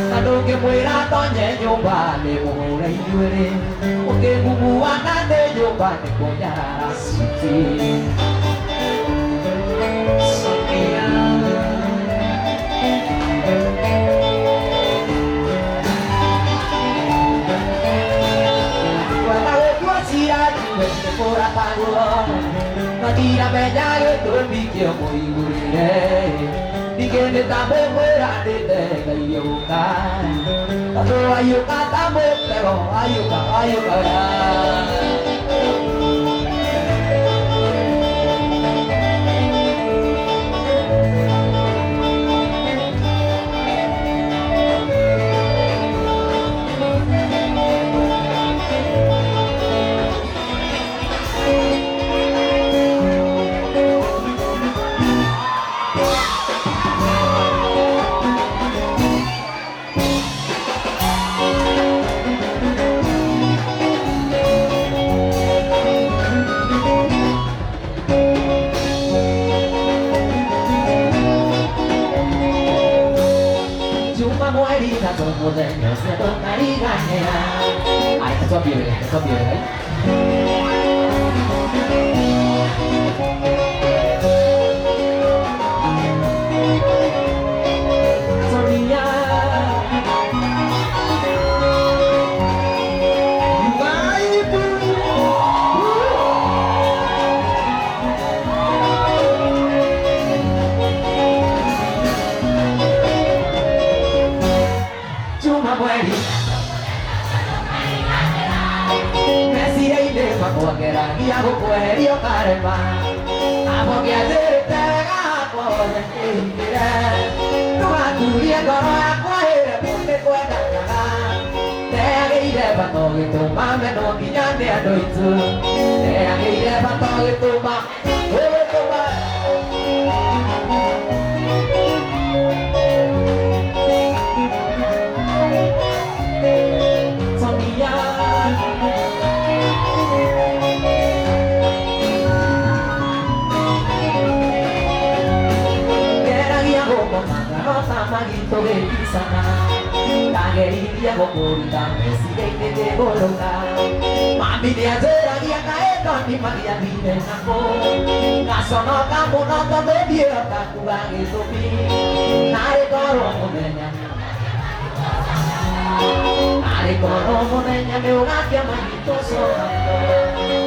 S3: Na ndũngĩmwĩra tonye nyũmba nĩ mũhũre inyuĩrĩ Ũkĩmumuana nĩ nyũmba nĩ kũnyarara citi ora pago mattina bella io dormi che mo igurire di che ne ta me fuera de te io ca pero ayuda tamo pero ayuda como de no se tocaría ay, eso viene y hago cuerio para el mar amo que hacer te hago de ti no a tu viejo no a cuerio porque pueda cagar te iré para todo y tu mame no guiñame a tu te iré para todo y tu mame Maguito de Pisana, la guerrilla bocorita, presidente de Bologna. Mami de ayer había caído, mi María vive en Japón. Caso no campo, no tomé vieja, jugar y subir. Nare coro moneña, nare coro moneña, me ogatia Maguito sonando.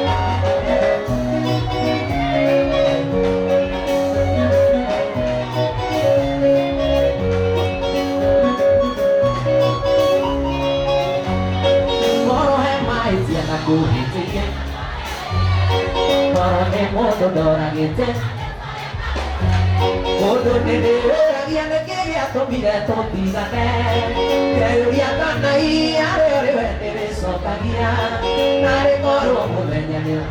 S3: Modo dora gete Modo nene ora viene che via to mire to pisane Che via tanna ia re vende so tagia Nare coro monenya mio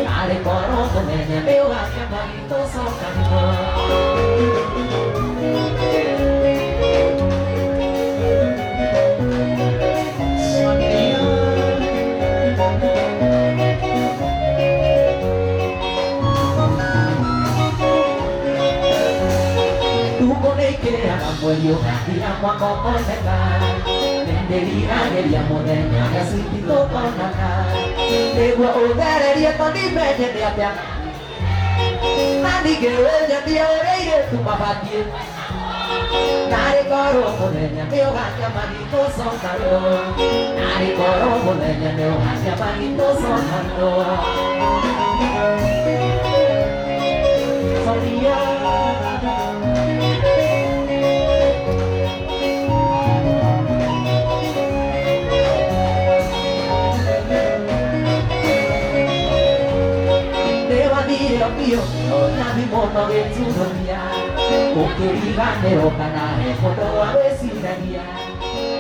S3: Nare coro monenya mio a chiamare so tagia Yo amo a como tenga Vendería queríamos de ña Así tito con acá De guau derería con mi meñe de apia Nani que ella tía oreire tu papá tío Nari coro con ella me ogaña manito son caro Nari coro con ella me ogaña manito son caro Solía Io mi mono che tu non via Perché rivanno canale Foto a vecinaria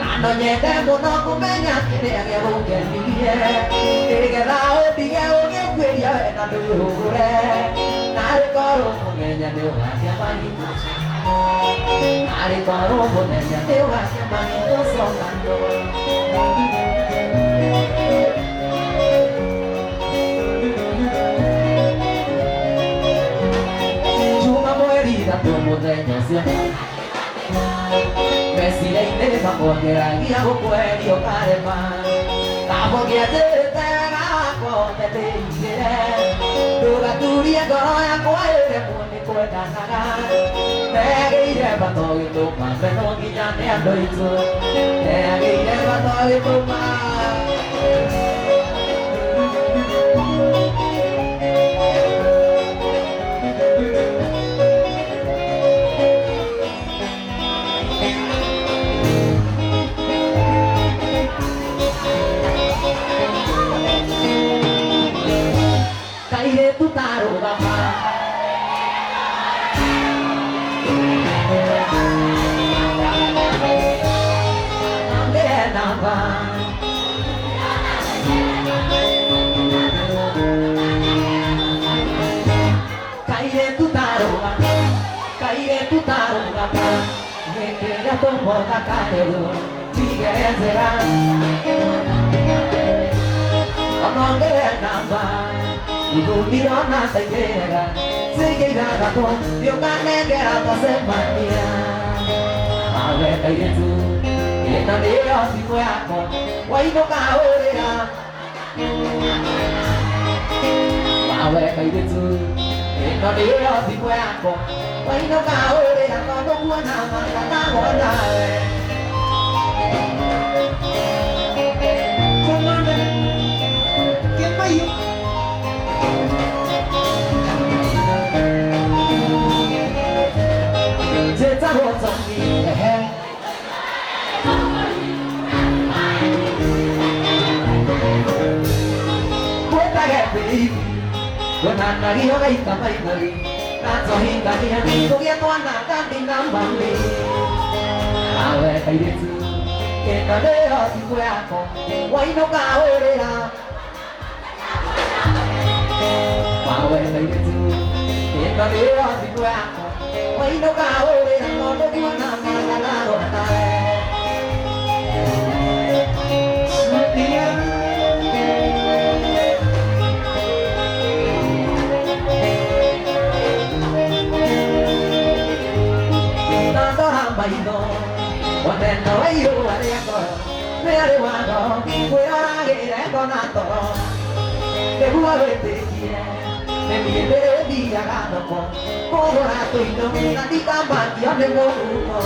S3: Hanno niente mono come neanche che avevo che dire E che la obblighe o che quelli avevano dure Nare coro come ne avevo a chiamare Nare coro come ne avevo a chiamare soltanto Como tengo Messi le intenta porque la guía o puedo carema Capo que te tenga con te diré Tu gaturía con la cual pone pueda cagar Te iré para todo y tu madre no guillame a lo hizo Te iré para todo y tu madre mama Mekera tomo kakarelo Tigezera Onongere namba Ibubirona segera Segera gato Yokanegera tosemania Mawe kairetu Ena leo siku yako Wainuka orera Mawe kairetu Ena leo siku yako Wainuka orera Kono kuona makata wonawe Kumanda Kimayu Teta wotomi Baby, when I'm not here, I come by the that's all he got here. So get one, I can't think I'm on me. I let I did too. Get a day off you go. Why no go over there? I let I did too. Get a day off you go. Why no go over there? No, no, no, no, no, no. Quando io arrivo, mi arrivo, poi ora che vengo nato, che vuole vedere, ne mi vede via capo, poveretto in domina di campagna io ne volevo,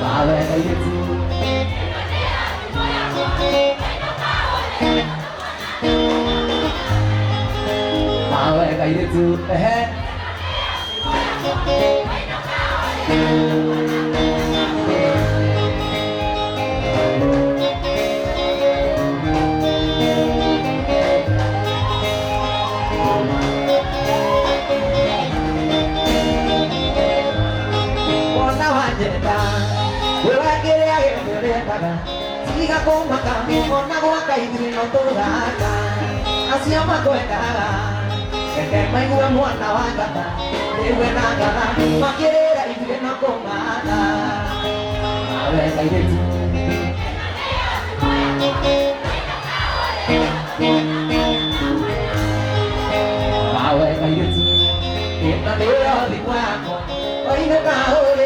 S3: ma venga io tu. Ma venga io tu, Siga con macami, con agua caída toda acá. Así ama cuecara, que me gusta mucho la vaca. De buena gana, ma quiere ir que no comata. A ver, ahí de tú. A ver, ahí de tú. Esta de hoy de guapo, hoy no cago de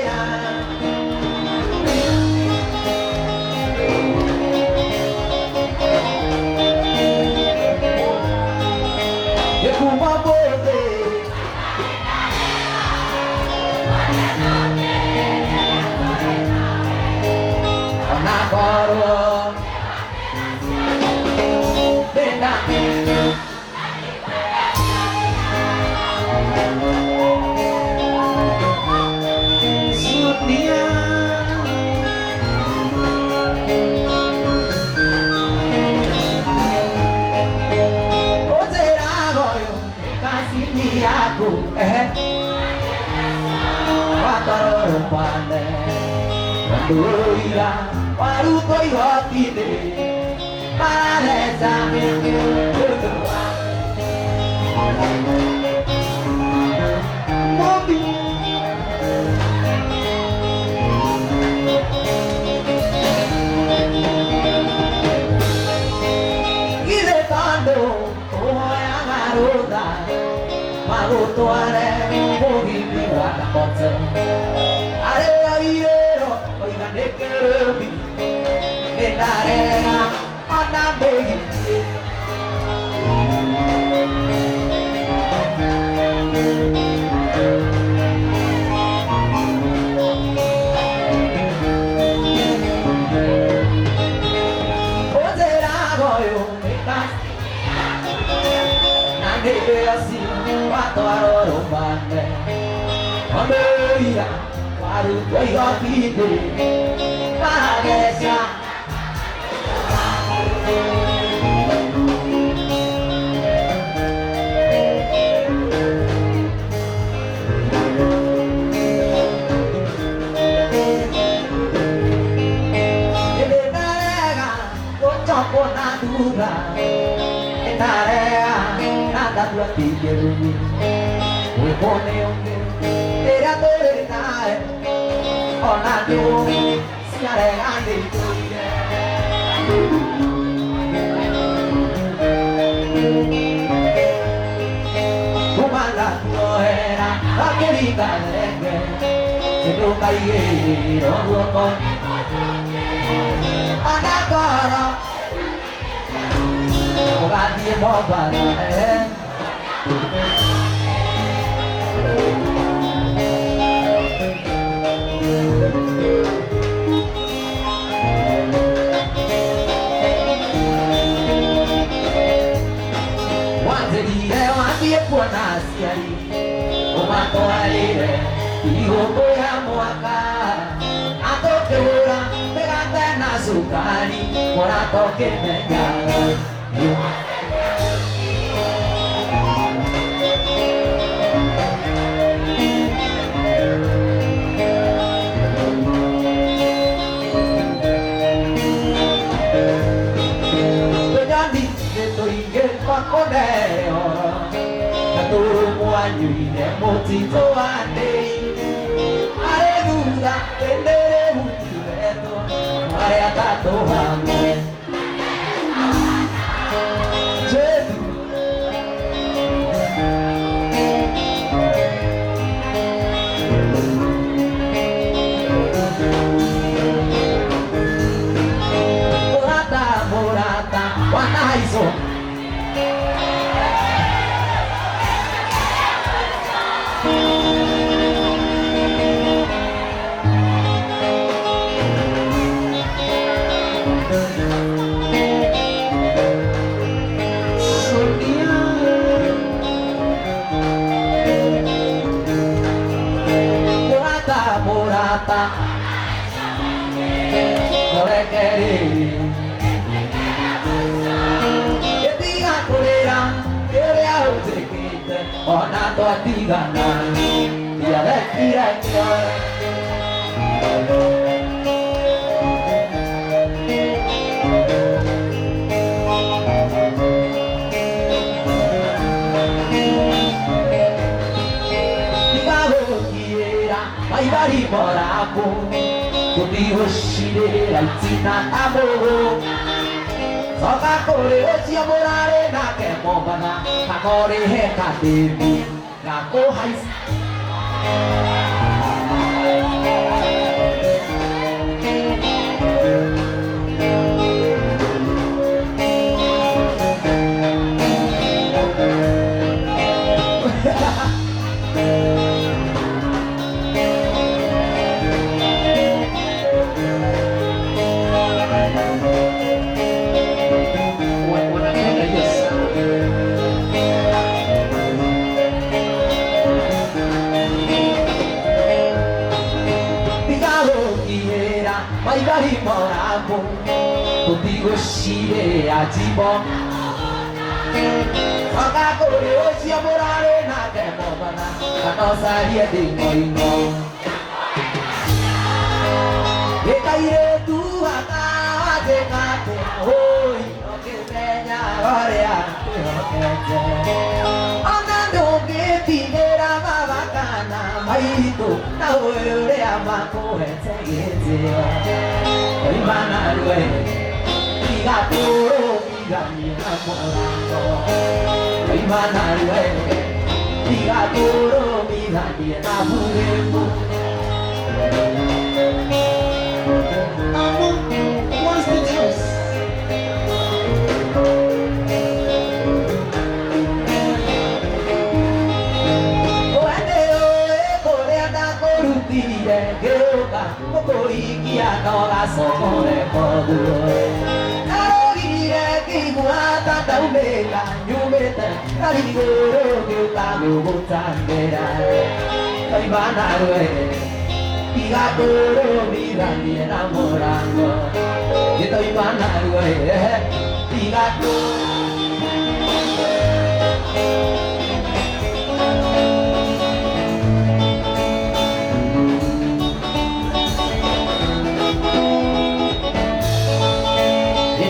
S3: Manduria, waruto ihotide, paraleza, Mobi. Ide tando, oya garuda, magoto are, mogi biwa kapotse. Oigan de que vi en la arena anda baby. Ozera goyo metas nande así pato aroro bande. Omeya waruto ihotide paraleza. Nada tua tigre, o pone onde era tore nae ona dio siare andi tuye kumanda toera akirika lenge sedo kai ro ko anagara ogadi mo bara Nasiari, uma toalha, e o boia moaca, a toqueira, pegada na açucari, mora toque negada. Motito ande, aleluya, tendere mutileto, marea tato hamwe. Jesu, morata, wanaiso. Morata, vorrei querer che diga correrà che le auto che ho nato a tigana e adesso ai vari morapo, potevo uscire dal zinatamo. So che corre oggi a morare, na che mobana, ma corre e cadevi, na kohai. Mai vari morapo, potevo uscire a Gibo. So che corre oggi a morare, na che mobana, la cosa riede in moino. E caire tu a casa, cate, oi, no che segna, ore a te, andando che ti era bacana, mai tu, na ore a maco e te. Rimanarwe, diga puro, diga mi enamorado. Rimanarwe, diga puro, diga mi enamorado. Amor, what's the juice? No la soccorre podure Arogire che guata da umela Nyumete Arigoro che tago botandera Ay banarwe Digatoro mira mi enamorando Estoy banarwe Digatoro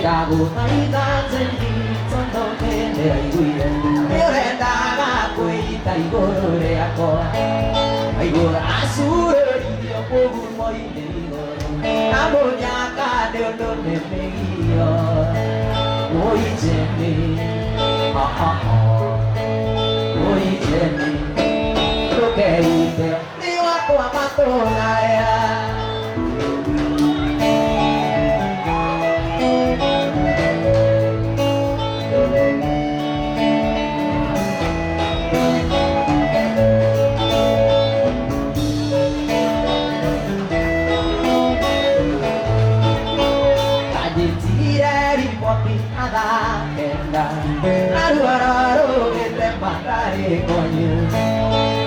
S3: Dago ai da zendi sono che le ai guide io re da quei tai gore a co ai gore
S1: no ne meio oi jeni oi jeni rokeite ni wako amatona ya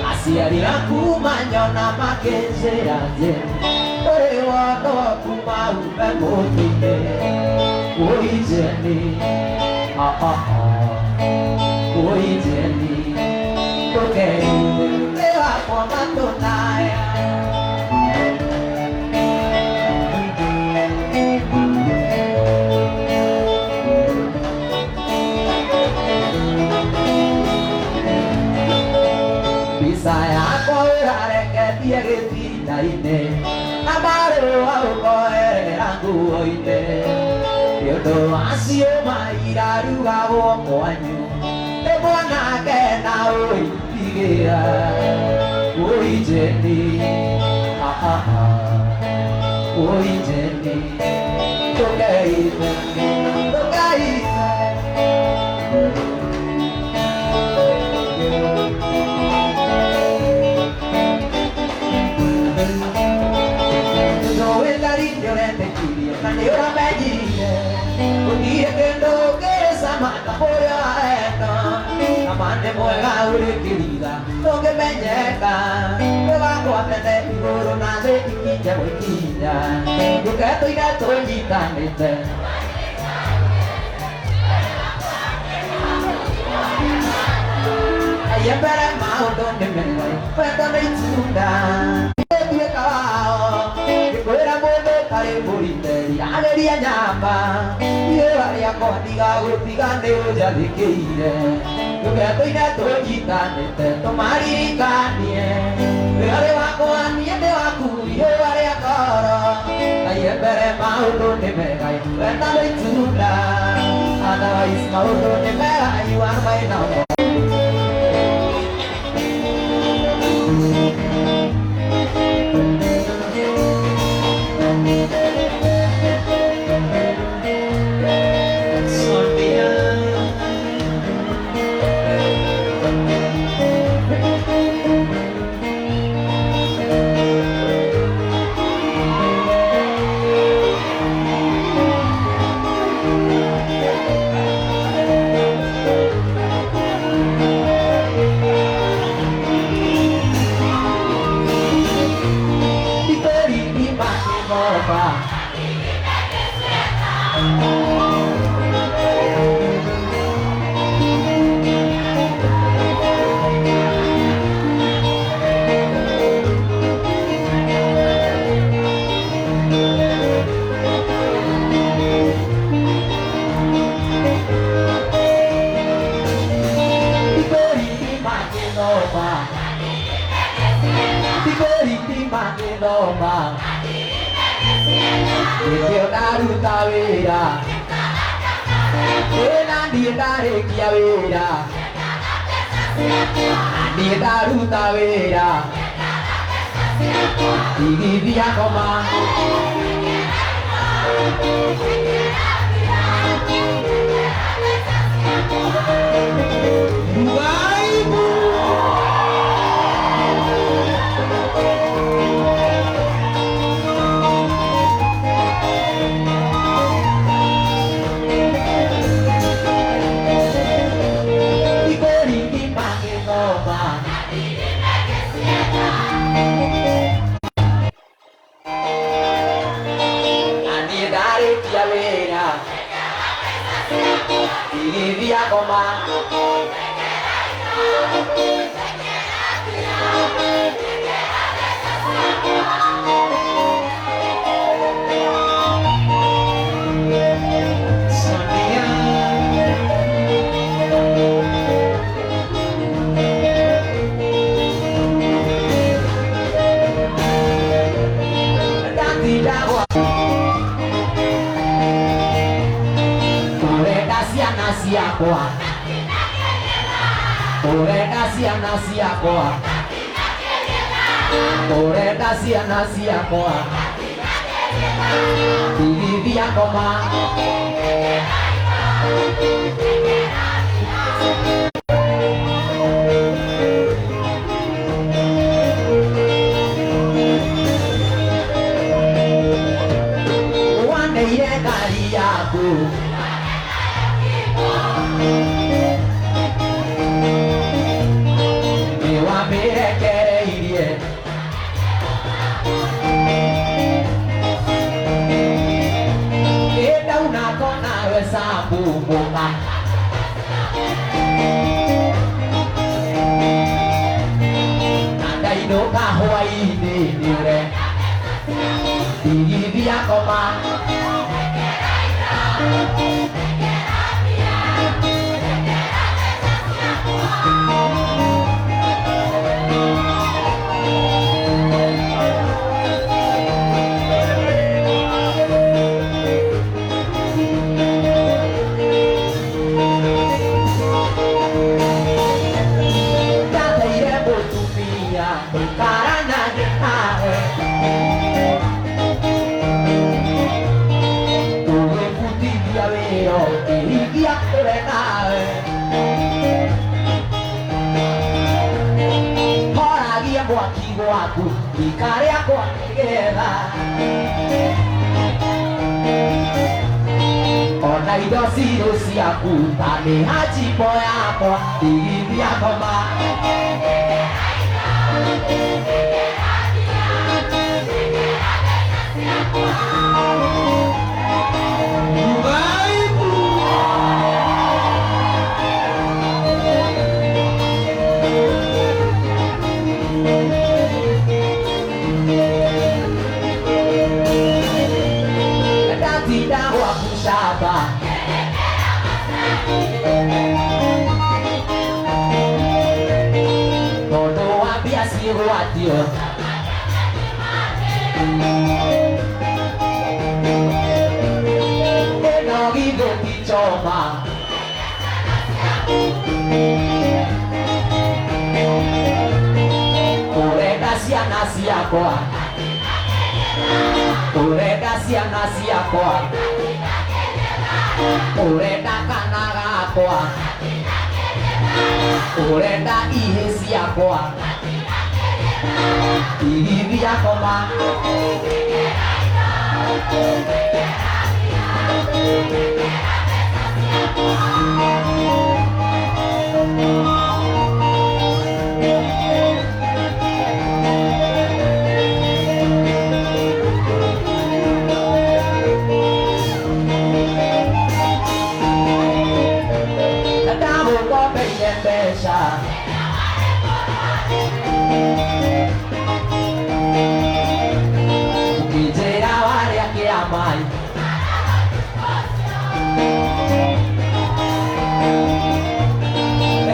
S1: Asiari aku manyona makenzeraje ore wako kumau bemotine oi jeni oi jeni tokei lewa kwa matonaya saya ko rare ke dia ke tinaine amaro au ko rangu oite yo to asio mai raru ga wo ko anyu te bona ke na oi tigea oi jeni oi jeni to kai Nani ora begire, udire che no che samata poi aeta, amante poi gaure querida, no che meñeka, me va a prender y coronade y quilla voy quilla, yo que estoy gato y gitante. Ahí espera el mago donde me voy, pues donde inunda, que me cao, que fuera bueno. Kare burite aneria nyamba yevaria kondiga utigande ujadikeire yokeatoina tojitanete tomaririkanie weare wako aniende waku yevaria koro kayembere maundu nimegai wendalo itunda otherwise maundu nimegai warmainamo
S3: Urenda ciana ciakwa Urenda ciana ciakwa Tigithia ngoma Waneire ngari yaku Niwamirekereirie Ndauna kona we sambumbuka Ndainuka hwainĩ nĩũre Tigithia ngoma Mwaki waku ikaria kwa nigetha Ona indo cirũ ciaku ta nĩ hajimbo yakwa Tigithia ngoma Shaba Todo wambia siruatio Eno githũki choma Urenda ciana ciakwa Urenda ciana ciakwa Urenda kana gakwa Urenda ihĩ ciakwa Tigithia ngoma Mbeca Ukijera warĩa kĩamai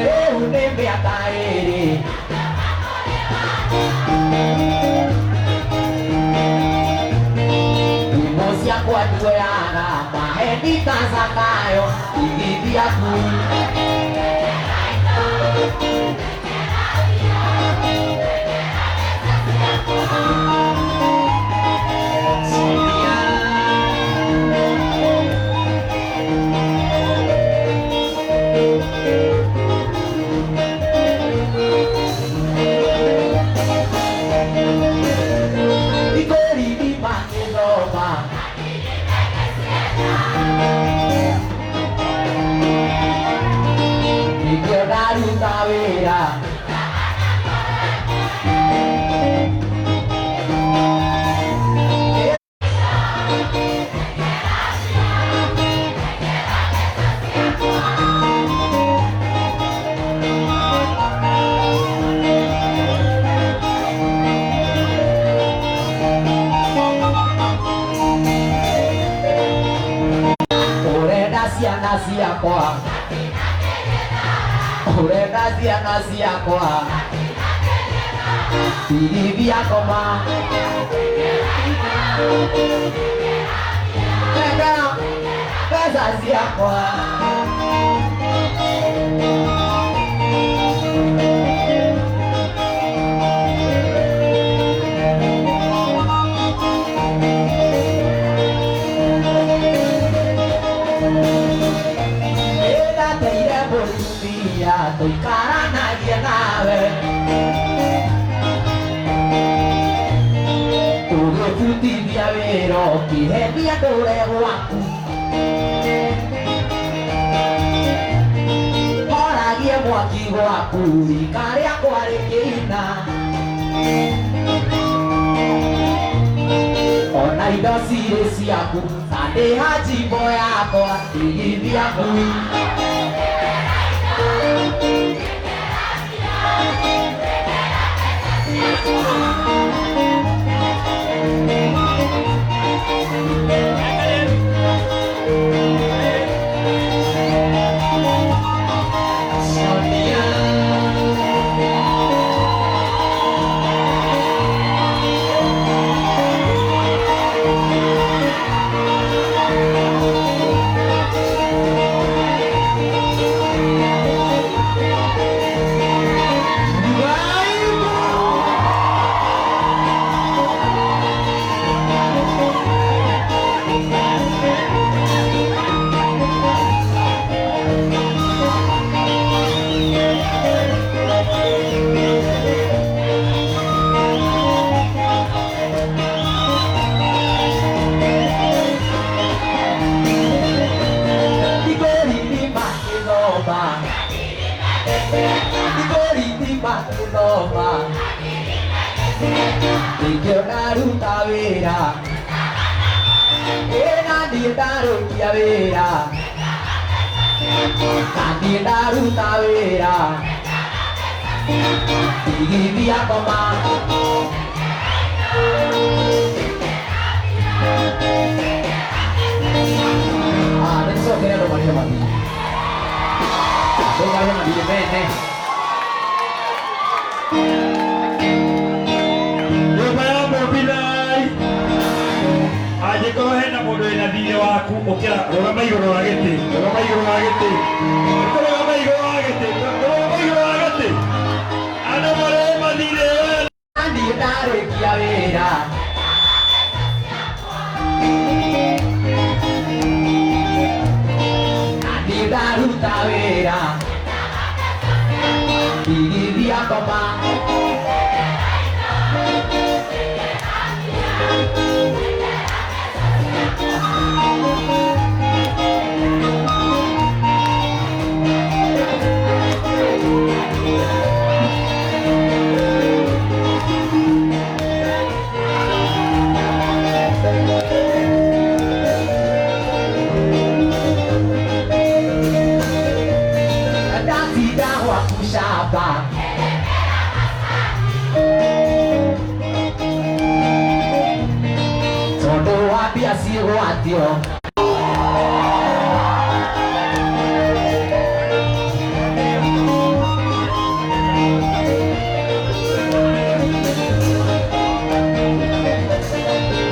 S3: Rĩu nĩ mĩaka ĩrĩ Thimũ ciakwa nduoyaga maheni ta Zakayo Tigithia ngui ciana ciakwa Urenda ciana ciakwa Tigithia ngoma Urenda mbeca ciakwa toikaranagia nawe ũgĩbundithia wĩra ũkĩhenia ndũre gwaku horagie mwaki gwaku rika rĩakwa rĩkĩina ona indo cirĩ ciaku tandĩha njimbo yakwa igithiaku Naruta wĩra ĩna niĩ ndarũkia wĩra na niĩ ndaruta wĩra igithia ngoma nĩcokere andũ marĩe mathirĩ marĩe mathirĩ mene
S4: angĩkorwo hena mũndũ wĩna thirĩ waku ũkĩra rũgama igũrũ wa gĩtĩ rũgama igũrũ wa gĩtĩ rũgama igũrũ wa gĩtĩ rũgama igũrũ wa gĩtĩ andũ marĩe mathirĩ
S3: niĩ ndarĩkia wĩra na niĩ ndaruta wĩra igithia ngoma Todo había sido adiós.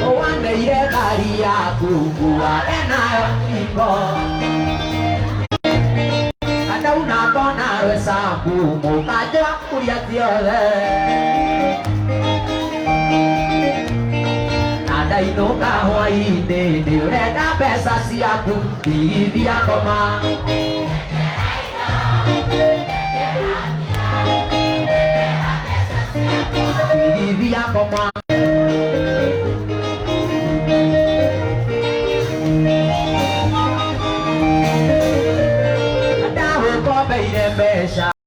S3: One day daria kukua enayo iko. Ada una kona resa kumu kaja kuya tiole. Inoka hwainĩ nĩ ũrenda mbeca ciaku igithia ngoma igithia ngoma